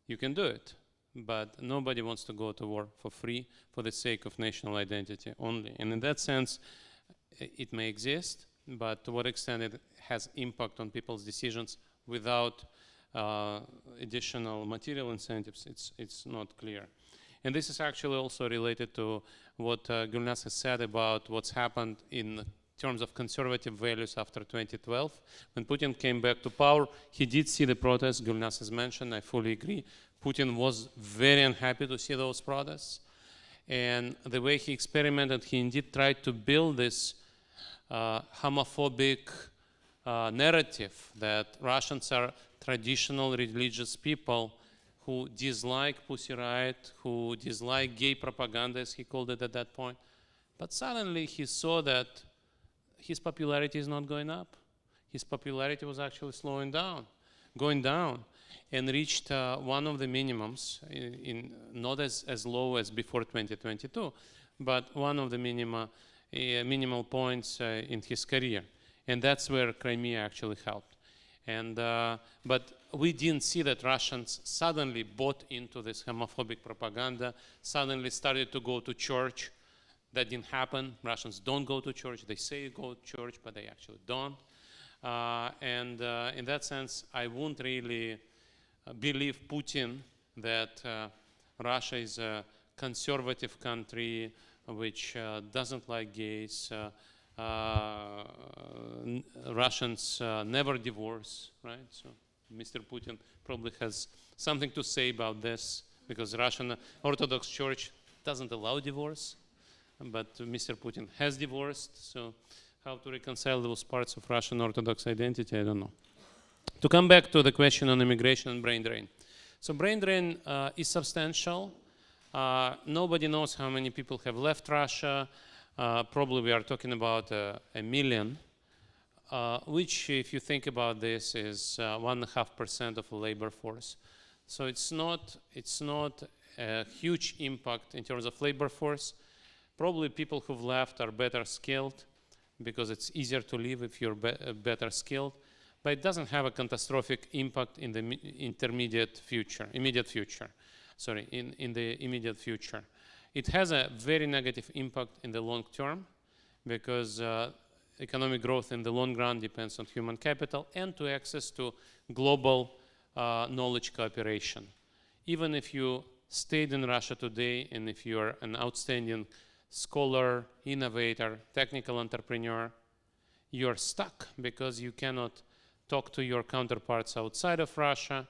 you can do it. But nobody wants to go to war for free for the sake of national identity only. And in that sense, it may exist, but to what extent it has impact on people's decisions without additional material incentives, it's not clear. And this is actually also related to what Gulnaz has said about what's happened in terms of conservative values after 2012. When Putin came back to power, he did see the protests Gulnaz has mentioned. I fully agree. Putin was very unhappy to see those protests. And the way he experimented, he indeed tried to build this homophobic narrative that Russians are traditional religious people who dislike Pussy Riot, who dislike gay propaganda, as he called it at that point. But suddenly he saw that his popularity is not going up. His popularity was actually going down, and reached one of the minimums, not as low as before 2022, but one of the minimal points in his career. And that's where Crimea actually helped. And, but we didn't see that Russians suddenly bought into this homophobic propaganda, suddenly started to go to church. That didn't happen. Russians don't go to church. They say go to church, but they actually don't. And in that sense, I won't really believe Putin that Russia is a conservative country which doesn't like gays. Russians never divorce, right? So Mr. Putin probably has something to say about this, because Russian Orthodox Church doesn't allow divorce, but Mr. Putin has divorced. So how to reconcile those parts of Russian Orthodox identity, I don't know. To come back to the question on immigration and brain drain. So brain drain is substantial. Nobody knows how many people have left Russia. Probably we are talking about 1 million, which, if you think about this, is 1.5% of the labor force. So it's not a huge impact in terms of labor force. Probably people who've left are better skilled because it's easier to live if you're better skilled. But it doesn't have a catastrophic impact in the immediate future. It has a very negative impact in the long term because economic growth in the long run depends on human capital and to access to global knowledge cooperation. Even if you stayed in Russia today and if you're an outstanding scholar, innovator, technical entrepreneur, you're stuck because you cannot talk to your counterparts outside of Russia.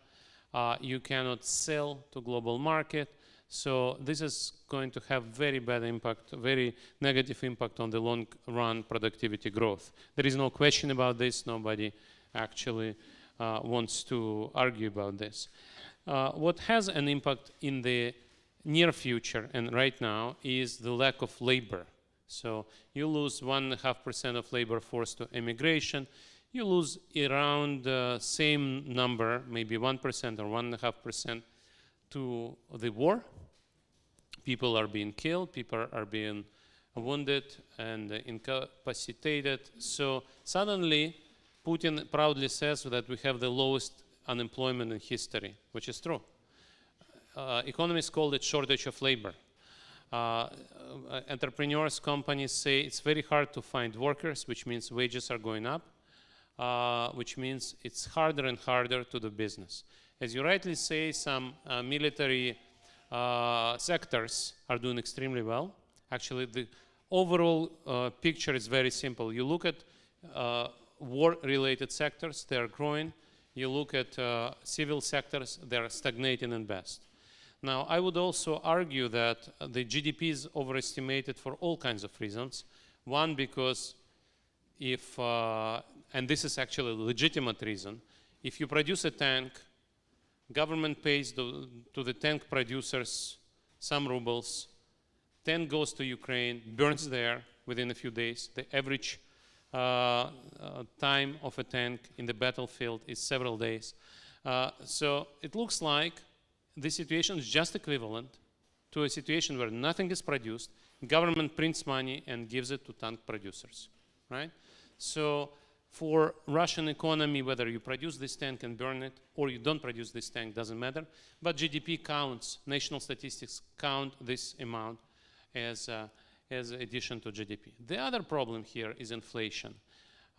You cannot sell to global market. So this is going to have very bad impact, very negative impact on the long run productivity growth. There is no question about this. Nobody actually wants to argue about this. What has an impact in the near future and right now is the lack of labor. So you lose 1.5% of labor force to immigration. You lose around the same number, maybe 1% or 1.5% to the war. People are being killed, people are being wounded and incapacitated. So suddenly, Putin proudly says that we have the lowest unemployment in history, which is true. Economists call it shortage of labor. Entrepreneurs, companies say it's very hard to find workers, which means wages are going up, which means it's harder and harder to do business. As you rightly say, some military sectors are doing extremely well. Actually, the overall picture is very simple. You look at war-related sectors, they are growing. You look at civil sectors, they are stagnating at best. Now, I would also argue that the GDP is overestimated for all kinds of reasons. One, because if, and this is actually a legitimate reason, if you produce a tank, government pays to the tank producers some rubles, tank goes to Ukraine, burns there within a few days. The average time of a tank in the battlefield is several days. So it looks like the situation is just equivalent to a situation where nothing is produced, government prints money and gives it to tank producers, right? So for Russian economy, whether you produce this tank and burn it or you don't produce this tank, doesn't matter. But GDP counts, national statistics count this amount as addition to GDP. The other problem here is inflation.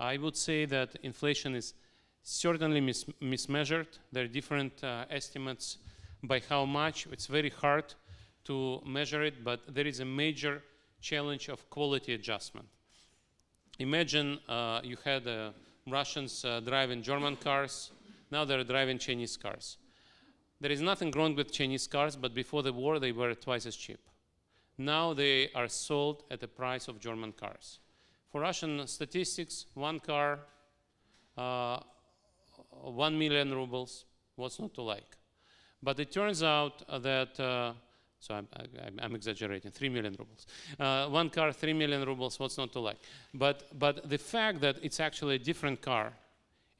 I would say that inflation is certainly mismeasured. There are different estimates by how much. It's very hard to measure it, but there is a major challenge of quality adjustment. Imagine you had Russians driving German cars, now they're driving Chinese cars. There is nothing wrong with Chinese cars, but before the war they were twice as cheap. Now they are sold at the price of German cars. For Russian statistics, one car, 1 million rubles, what's not to like? But it turns out that, so I'm exaggerating, 3 million rubles. One car, 3 million rubles, what's not to like? But the fact that it's actually a different car,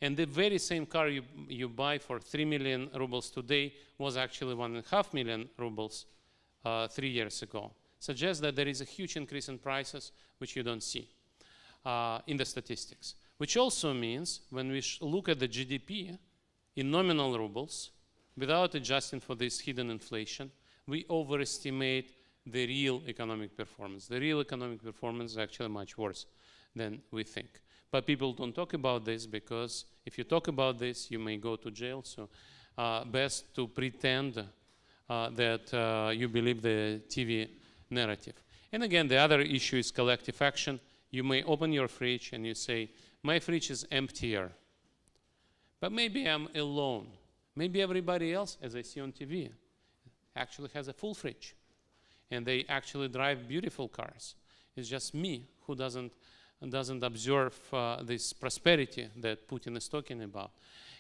and the very same car you buy for 3 million rubles today was actually 1.5 million rubles 3 years ago, suggests that there is a huge increase in prices, which you don't see in the statistics. Which also means when we look at the GDP in nominal rubles, without adjusting for this hidden inflation, we overestimate the real economic performance. The real economic performance is actually much worse than we think. But people don't talk about this because if you talk about this, you may go to jail. So best to pretend that you believe the TV narrative. And again, the other issue is collective action. You may open your fridge and you say, my fridge is emptier. But maybe I'm alone. Maybe everybody else, as I see on TV, actually has a full fridge. And they actually drive beautiful cars. It's just me who doesn't doesn't observe this prosperity that Putin is talking about.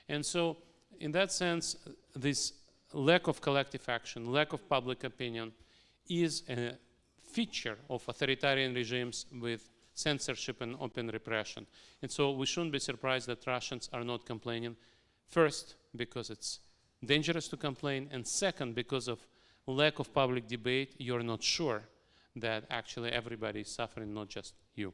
And so, in that sense, this lack of collective action, lack of public opinion is a feature of authoritarian regimes with censorship and open repression. And so we shouldn't be surprised that Russians are not complaining. First, because it's dangerous to complain, and second, because of lack of public debate, you're not sure that actually everybody is suffering, not just you.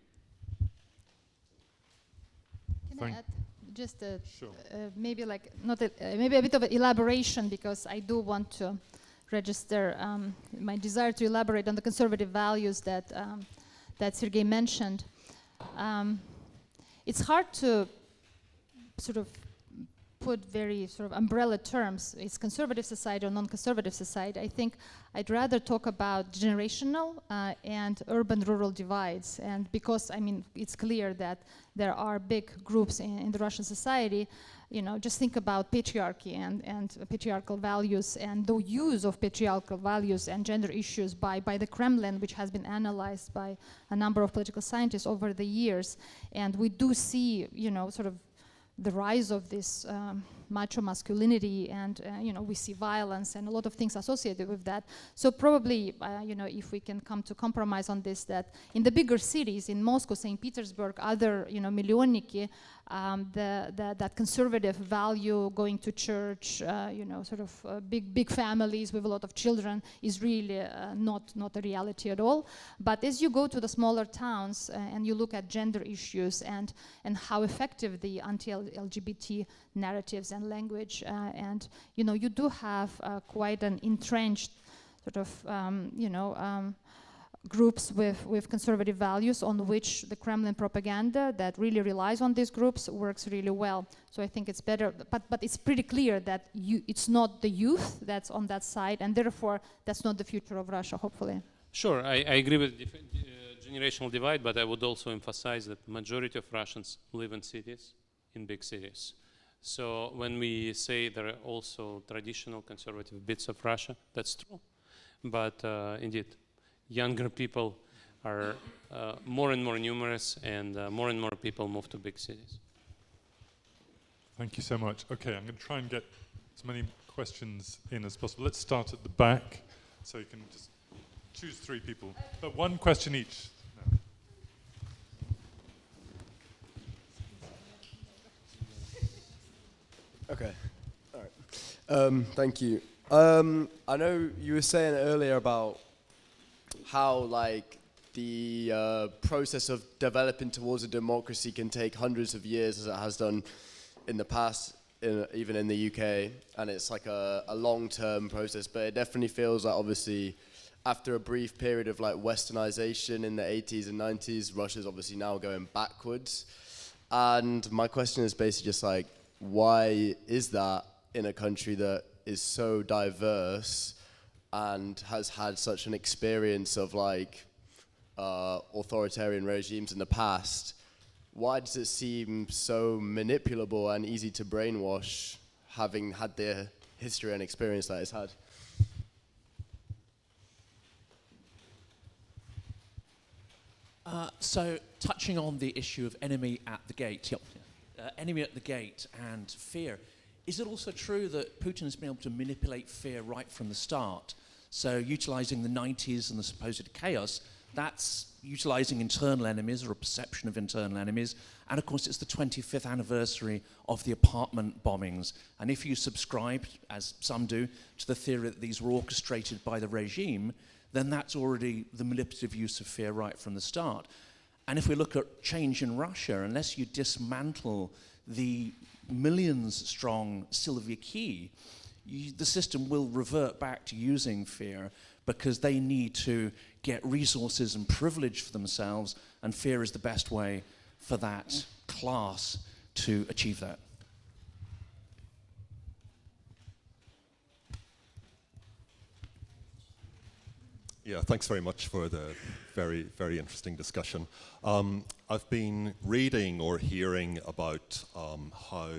Can I add just Sure. maybe like not maybe a bit of an elaboration, because I do want to register my desire to elaborate on the conservative values that that Sergei mentioned. It's hard to sort of put very sort of umbrella terms. It's conservative society or non-conservative society. I think I'd rather talk about generational and urban-rural divides. And because, I mean, it's clear that there are big groups in the Russian society, you know, just think about patriarchy and patriarchal values and the use of patriarchal values and gender issues by the Kremlin, which has been analyzed by a number of political scientists over the years. And we do see, you know, sort of the rise of this macho masculinity, and you know, we see violence and a lot of things associated with that. So probably, you know, if we can come to compromise on this, that in the bigger cities, in Moscow, St. Petersburg, other, you know, millionniki, that conservative value, going to church, you know, sort of big families with a lot of children, is really not a reality at all. But as you go to the smaller towns and you look at gender issues and how effective the anti-LGBT narratives and language, and you know, you do have quite an entrenched sort of you know, groups with conservative values on which the Kremlin propaganda that really relies on these groups works really well. So I think it's better, but it's pretty clear that it's not the youth that's on that side, and therefore that's not the future of Russia, hopefully. Sure, I agree with generational divide, but I would also emphasize that majority of Russians live in cities, in big cities. So when we say there are also traditional conservative bits of Russia, that's true. But indeed, younger people are more and more numerous, and more people move to big cities. Thank you so much. Okay, I'm going to try and get as many questions in as possible. Let's start at the back, so you can just choose 3 people, but 1 question each. No. Okay, all right. Thank you. I know you were saying earlier about how, like, the process of developing towards a democracy can take hundreds of years, as it has done in the past, even in the UK, and it's like a long-term process. But it definitely feels like, obviously, after a brief period of like westernization in the 80s and 90s, Russia's obviously now going backwards. And my question is basically just like, why is that in a country that is so diverse and has had such an experience of like authoritarian regimes in the past? Why does it seem so manipulable and easy to brainwash, having had the history and experience that it's had? So, touching on the issue of enemy at the gate, enemy at the gate and fear, is it also true that Putin has been able to manipulate fear right from the start? So, utilizing the 90s and the supposed chaos, that's utilizing internal enemies or a perception of internal enemies. And of course, it's the 25th anniversary of the apartment bombings. And if you subscribe, as some do, to the theory that these were orchestrated by the regime, then that's already the manipulative use of fear right from the start. And if we look at change in Russia, unless you dismantle the millions-strong Siloviki, the system will revert back to using fear because they need to get resources and privilege for themselves, and fear is the best way for that class to achieve that. Yeah, thanks very much for the very, very interesting discussion. I've been reading or hearing about how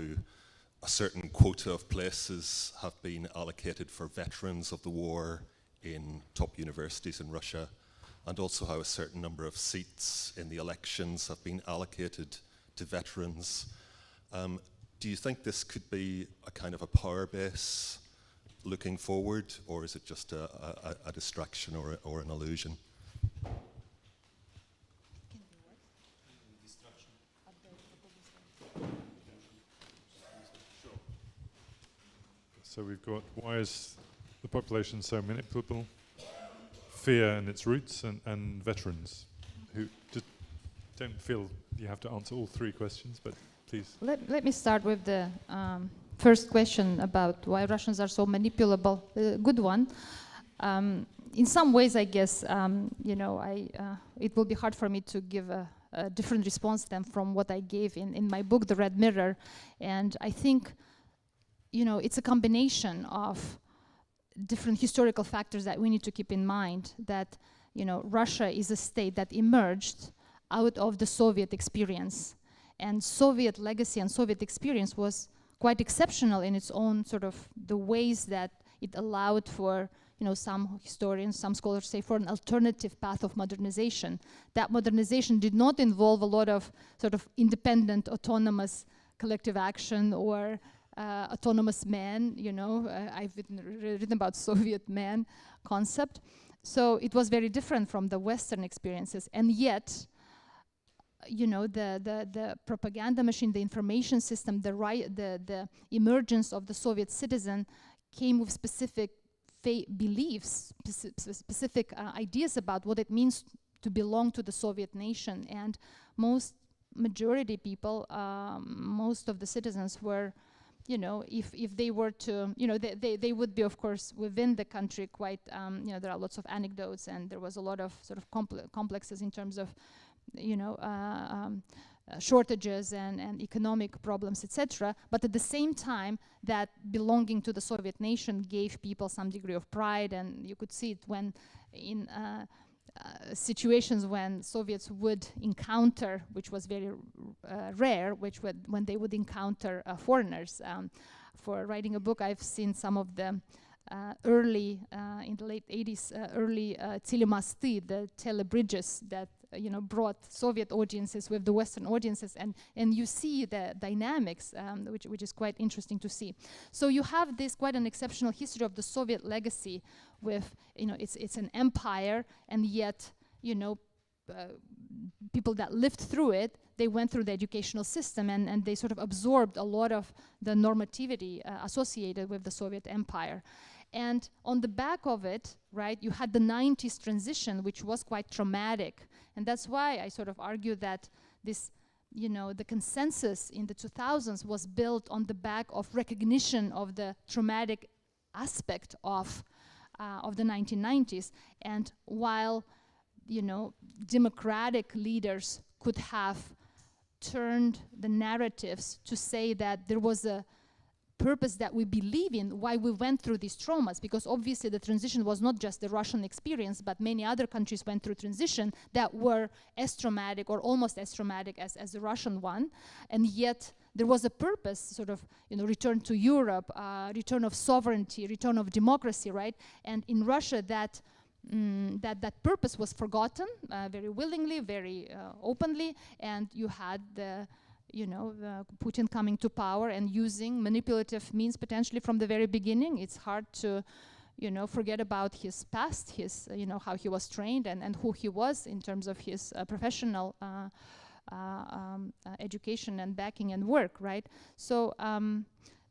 a certain quota of places have been allocated for veterans of the war in top universities in Russia, and also how a certain number of seats in the elections have been allocated to veterans. Do you think this could be a kind of a power base looking forward, or is it just a distraction or an illusion? So we've got, why is the population so manipulable? Fear and its roots, and veterans, who just don't feel you have to answer all three questions, but please. Let me start with the first question about why Russians are so manipulable. Good one. In some ways, I guess, you know, it will be hard for me to give a different response than from what I gave in my book, The Red Mirror. And I think, you know, it's a combination of different historical factors that we need to keep in mind, that, you know, Russia is a state that emerged out of the Soviet experience. And Soviet legacy and Soviet experience was quite exceptional in its own sort of the ways that it allowed for, you know, some historians, some scholars say, for an alternative path of modernization. That modernization did not involve a lot of sort of independent, autonomous collective action or autonomous man, you know. I've written about Soviet man concept. So it was very different from the Western experiences. And yet, you know, the propaganda machine, the information system, the emergence of the Soviet citizen came with specific beliefs, specific ideas about what it means to belong to the Soviet nation. And majority people, most of the citizens were, you know, if they were to, you know, they would be, of course, within the country quite, you know, there are lots of anecdotes, and there was a lot of sort of complexes in terms of, you know, shortages and economic problems, etc. But at the same time, that belonging to the Soviet nation gave people some degree of pride, and you could see it when in situations when Soviets would encounter, which was very rare, when they would encounter foreigners. For writing a book, I've seen some of the early, in the late 80s, early telemosty, the telebridges that you know, brought Soviet audiences with the Western audiences, and you see the dynamics, which is quite interesting to see. So you have this quite an exceptional history of the Soviet legacy with, you know, it's an empire, and yet, you know, people that lived through it, they went through the educational system, and they sort of absorbed a lot of the normativity associated with the Soviet empire. And on the back of it, right, you had the 90s transition, which was quite traumatic. And that's why I sort of argue that this, you know, the consensus in the 2000s was built on the back of recognition of the traumatic aspect of the 1990s. And while, you know, democratic leaders could have turned the narratives to say that there was a purpose that we believe in, why we went through these traumas, because obviously the transition was not just the Russian experience, but many other countries went through transition that were as traumatic or almost as traumatic as the Russian one, and yet there was a purpose, sort of, you know, return to Europe, return of sovereignty, return of democracy, right? And in Russia, that purpose was forgotten very willingly, very openly, and you had the, you know, Putin coming to power and using manipulative means potentially from the very beginning. It's hard to, you know, forget about his past, his, you know, how he was trained and who he was in terms of his professional education and backing and work, right? So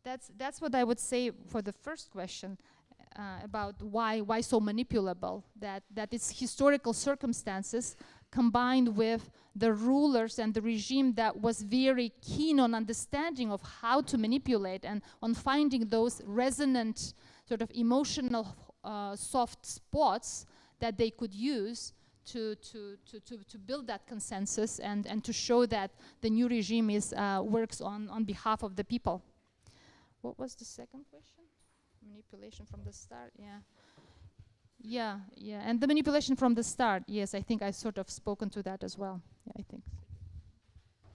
that's what I would say for the first question. About why so manipulable, that it's historical circumstances combined with the rulers and the regime that was very keen on understanding of how to manipulate and on finding those resonant sort of emotional soft spots that they could use to build that consensus and to show that the new regime is works on behalf of the people. What was the second question? Manipulation from the start, yeah, and the manipulation from the start, yes, I think I sort of spoken to that as well. Yeah, I think.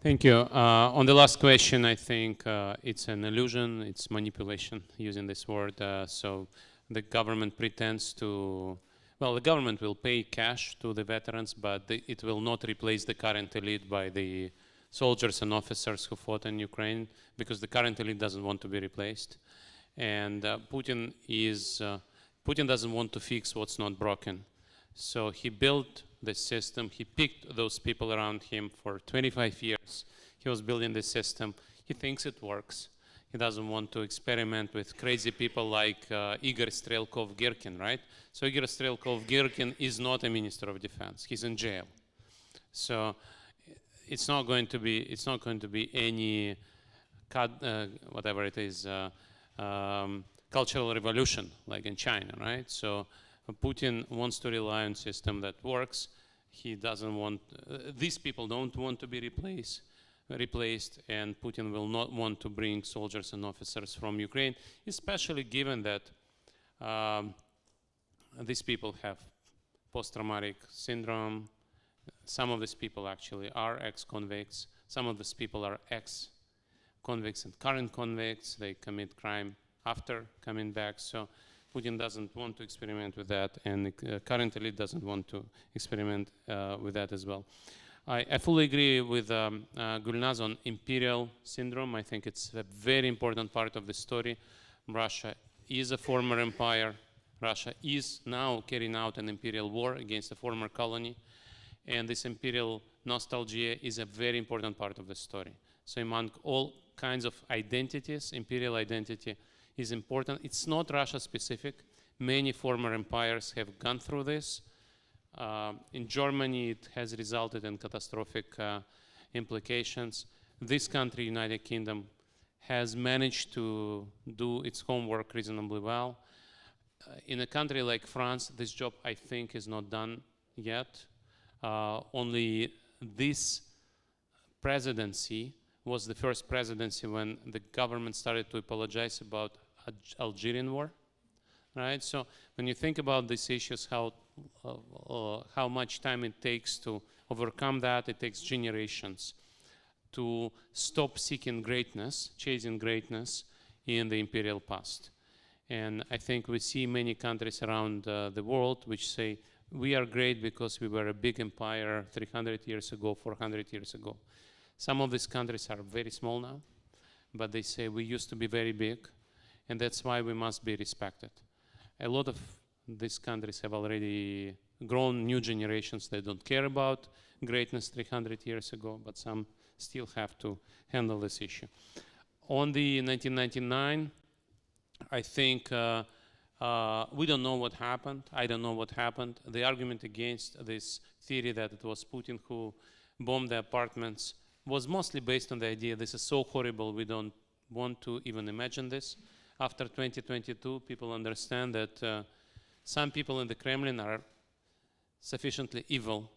Thank you. On the last question, I think it's an illusion, it's manipulation, using this word. So the government pretends to well, the government will pay cash to the veterans, but it will not replace the current elite by the soldiers and officers who fought in Ukraine, because the current elite doesn't want to be replaced. And Putin doesn't want to fix what's not broken. So he built the system, he picked those people around him for 25 years. He was building the system. He thinks it works. He doesn't want to experiment with crazy people like Igor Strelkov-Girkin, right? So Igor Strelkov-Girkin is not a minister of defense. He's in jail. So it's not going to be any whatever it is, cultural revolution like in China, right? So Putin wants to rely on a system that works. He doesn't want, these people don't want to be replaced, and Putin will not want to bring soldiers and officers from Ukraine, especially given that these people have post-traumatic syndrome. Some of these people actually are ex-convicts. Some of these people are ex-convicts and current convicts. They commit crime after coming back. So Putin doesn't want to experiment with that, and the current elite doesn't want to experiment with that as well. I fully agree with Gulnaz on imperial syndrome. I think it's a very important part of the story. Russia is a former empire. Russia is now carrying out an imperial war against a former colony. And this imperial nostalgia is a very important part of the story. So among all kinds of identities, imperial identity is important. It's not Russia specific. Many former empires have gone through this. In Germany, it has resulted in catastrophic implications. This country, United Kingdom, has managed to do its homework reasonably well. In a country like France, this job, I think, is not done yet. Only this presidency was the first presidency when the government started to apologize about Algerian war, right? So when you think about these issues, how much time it takes to overcome that, it takes generations to stop seeking greatness, chasing greatness in the imperial past. And I think we see many countries around the world which say, we are great because we were a big empire 300 years ago, 400 years ago. Some of these countries are very small now, but they say we used to be very big, and that's why we must be respected. A lot of these countries have already grown new generations that don't care about greatness 300 years ago, but some still have to handle this issue. On the 1999, I think we don't know what happened. I don't know what happened. The argument against this theory that it was Putin who bombed the apartments was mostly based on the idea this is so horrible we don't want to even imagine this. After 2022, people understand that some people in the Kremlin are sufficiently evil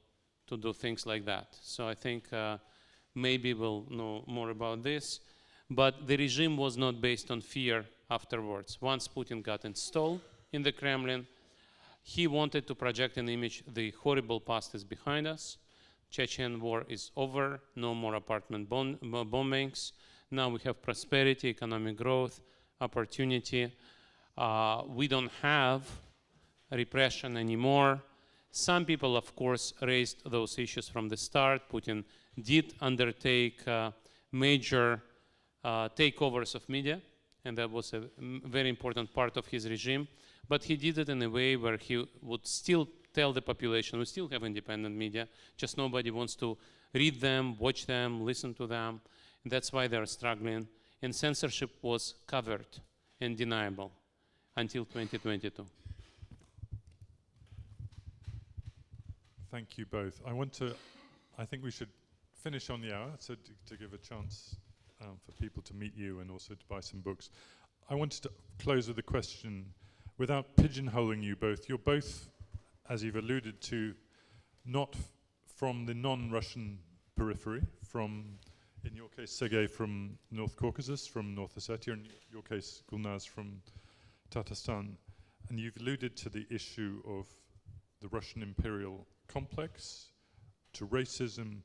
to do things like that. So I think maybe we'll know more about this. But the regime was not based on fear afterwards. Once Putin got installed in the Kremlin, he wanted to project an image, the horrible past is behind us, Chechen war is over, no more apartment bombings, now we have prosperity, economic growth, opportunity. We don't have repression anymore. Some people, of course, raised those issues from the start. Putin did undertake major takeovers of media, and that was a very important part of his regime. But he did it in a way where he would still tell the population, we still have independent media, just nobody wants to read them, watch them, listen to them. And that's why they're struggling. And censorship was covered and deniable until 2022. Thank you both. I think we should finish on the hour, so to give a chance for people to meet you and also to buy some books. I wanted to close with a question without pigeonholing you both. You're both, as you've alluded to, not from the non-Russian periphery, in your case, Sergei, from North Caucasus, from North Ossetia, in your case, Gulnaz, from Tatarstan. And you've alluded to the issue of the Russian imperial complex, to racism.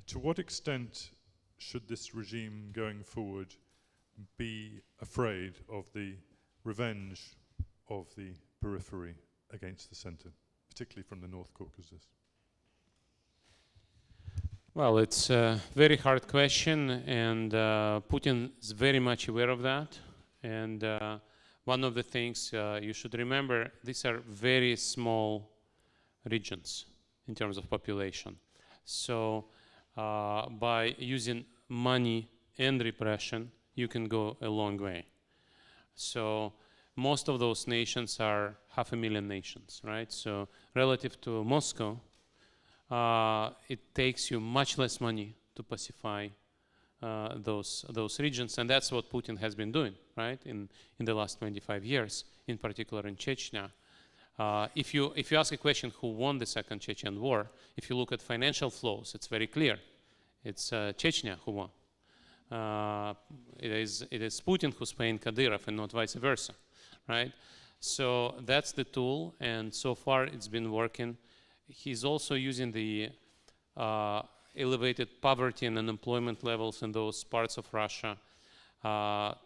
To what extent should this regime going forward be afraid of the revenge of the periphery against the center, particularly from the North Caucasus? Well, it's a very hard question, and Putin is very much aware of that. And one of the things you should remember, these are very small regions in terms of population. So by using money and repression, you can go a long way. So most of those nations are 500,000 nations, right? So relative to Moscow, it takes you much less money to pacify those regions, and that's what Putin has been doing, right? In the last 25 years, in particular in Chechnya. If you ask a question, who won the Second Chechen War? If you look at financial flows, it's very clear. It's Chechnya who won. It is Putin who's paying Kadyrov and not vice versa, right? So that's the tool, and so far it's been working. He's also using the elevated poverty and unemployment levels in those parts of Russia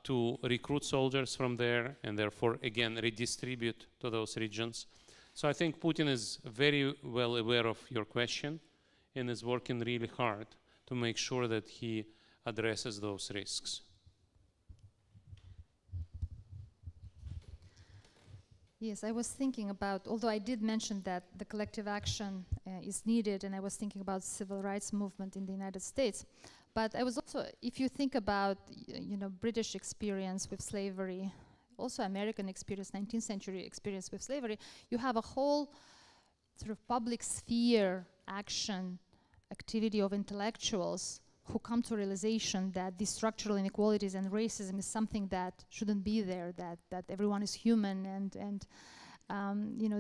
to recruit soldiers from there and therefore again redistribute to those regions. So I think Putin is very well aware of your question and is working really hard to make sure that he addresses those risks. Yes, I was thinking about, although I did mention that the collective action is needed, and I was thinking about civil rights movement in the United States, but I was also, if you think about, British experience with slavery, also American experience, 19th century experience with slavery, you have a whole sort of public sphere action activity of intellectuals who come to realization that these structural inequalities and racism is something that shouldn't be there, that everyone is human, and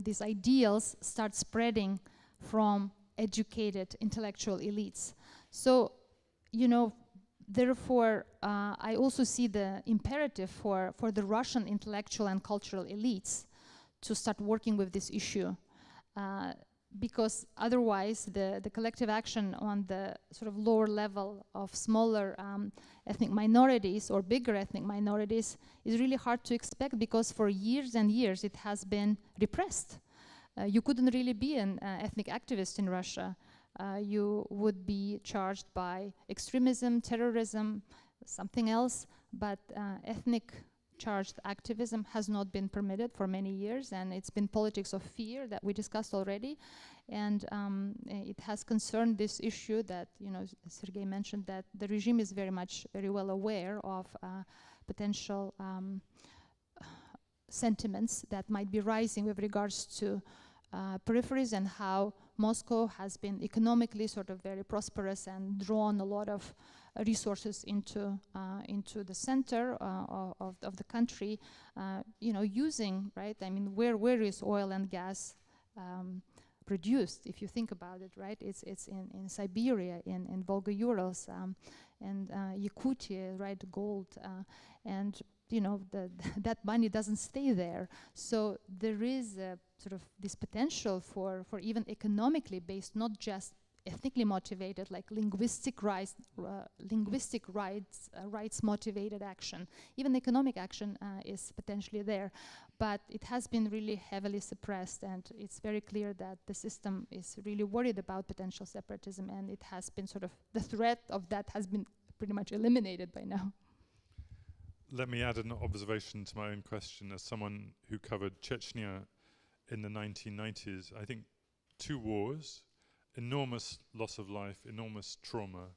these ideals start spreading from educated intellectual elites. So, therefore, I also see the imperative for the Russian intellectual and cultural elites to start working with this issue. Because otherwise the collective action on the sort of lower level of smaller ethnic minorities or bigger ethnic minorities is really hard to expect, because for years and years it has been repressed. You couldn't really be an ethnic activist in Russia. You would be charged by extremism, terrorism, something else, but ethnic charged activism has not been permitted for many years, and it's been politics of fear that we discussed already, and it has concerned this issue that Sergei mentioned, that the regime is very well aware of potential sentiments that might be rising with regards to peripheries, and how Moscow has been economically sort of very prosperous and drawn a lot of resources into the center of the country, using, right? I mean, where is oil and gas produced? If you think about it, right? It's in Siberia, in Volga-Urals, and Yakutia, right? Gold, and that money doesn't stay there. So there is sort of this potential for even economically based, not just ethnically motivated, like linguistic rights motivated action. Even economic action is potentially there, but it has been really heavily suppressed, and it's very clear that the system is really worried about potential separatism, and it has been sort of, the threat of that has been pretty much eliminated by now. Let me add an observation to my own question. As someone who covered Chechnya in the 1990s, I think 2 wars, enormous loss of life, enormous trauma.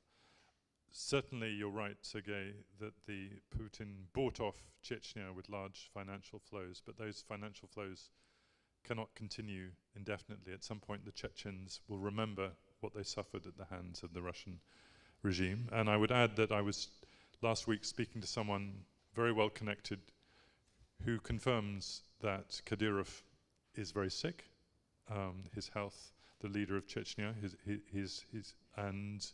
Certainly you're right, Sergei, that the Putin bought off Chechnya with large financial flows, but those financial flows cannot continue indefinitely. At some point the Chechens will remember what they suffered at the hands of the Russian regime. And I would add that I was last week speaking to someone very well connected who confirms that Kadyrov is very sick, his health, the leader of Chechnya, and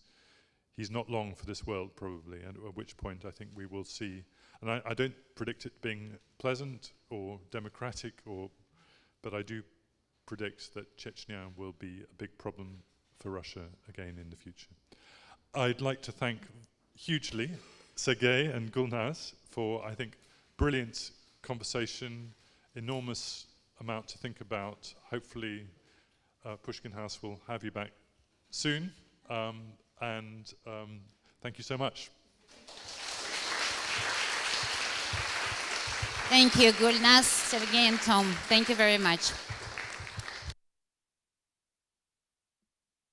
he's not long for this world probably, and at which point I think we will see, and I don't predict it being pleasant or democratic, but I do predict that Chechnya will be a big problem for Russia again in the future. I'd like to thank hugely Sergei and Gulnaz for, I think, brilliant conversation, enormous amount to think about, hopefully Pushkin House will have you back soon. And thank you so much. Thank you, Gulnaz, Sergei and Tom. Thank you very much.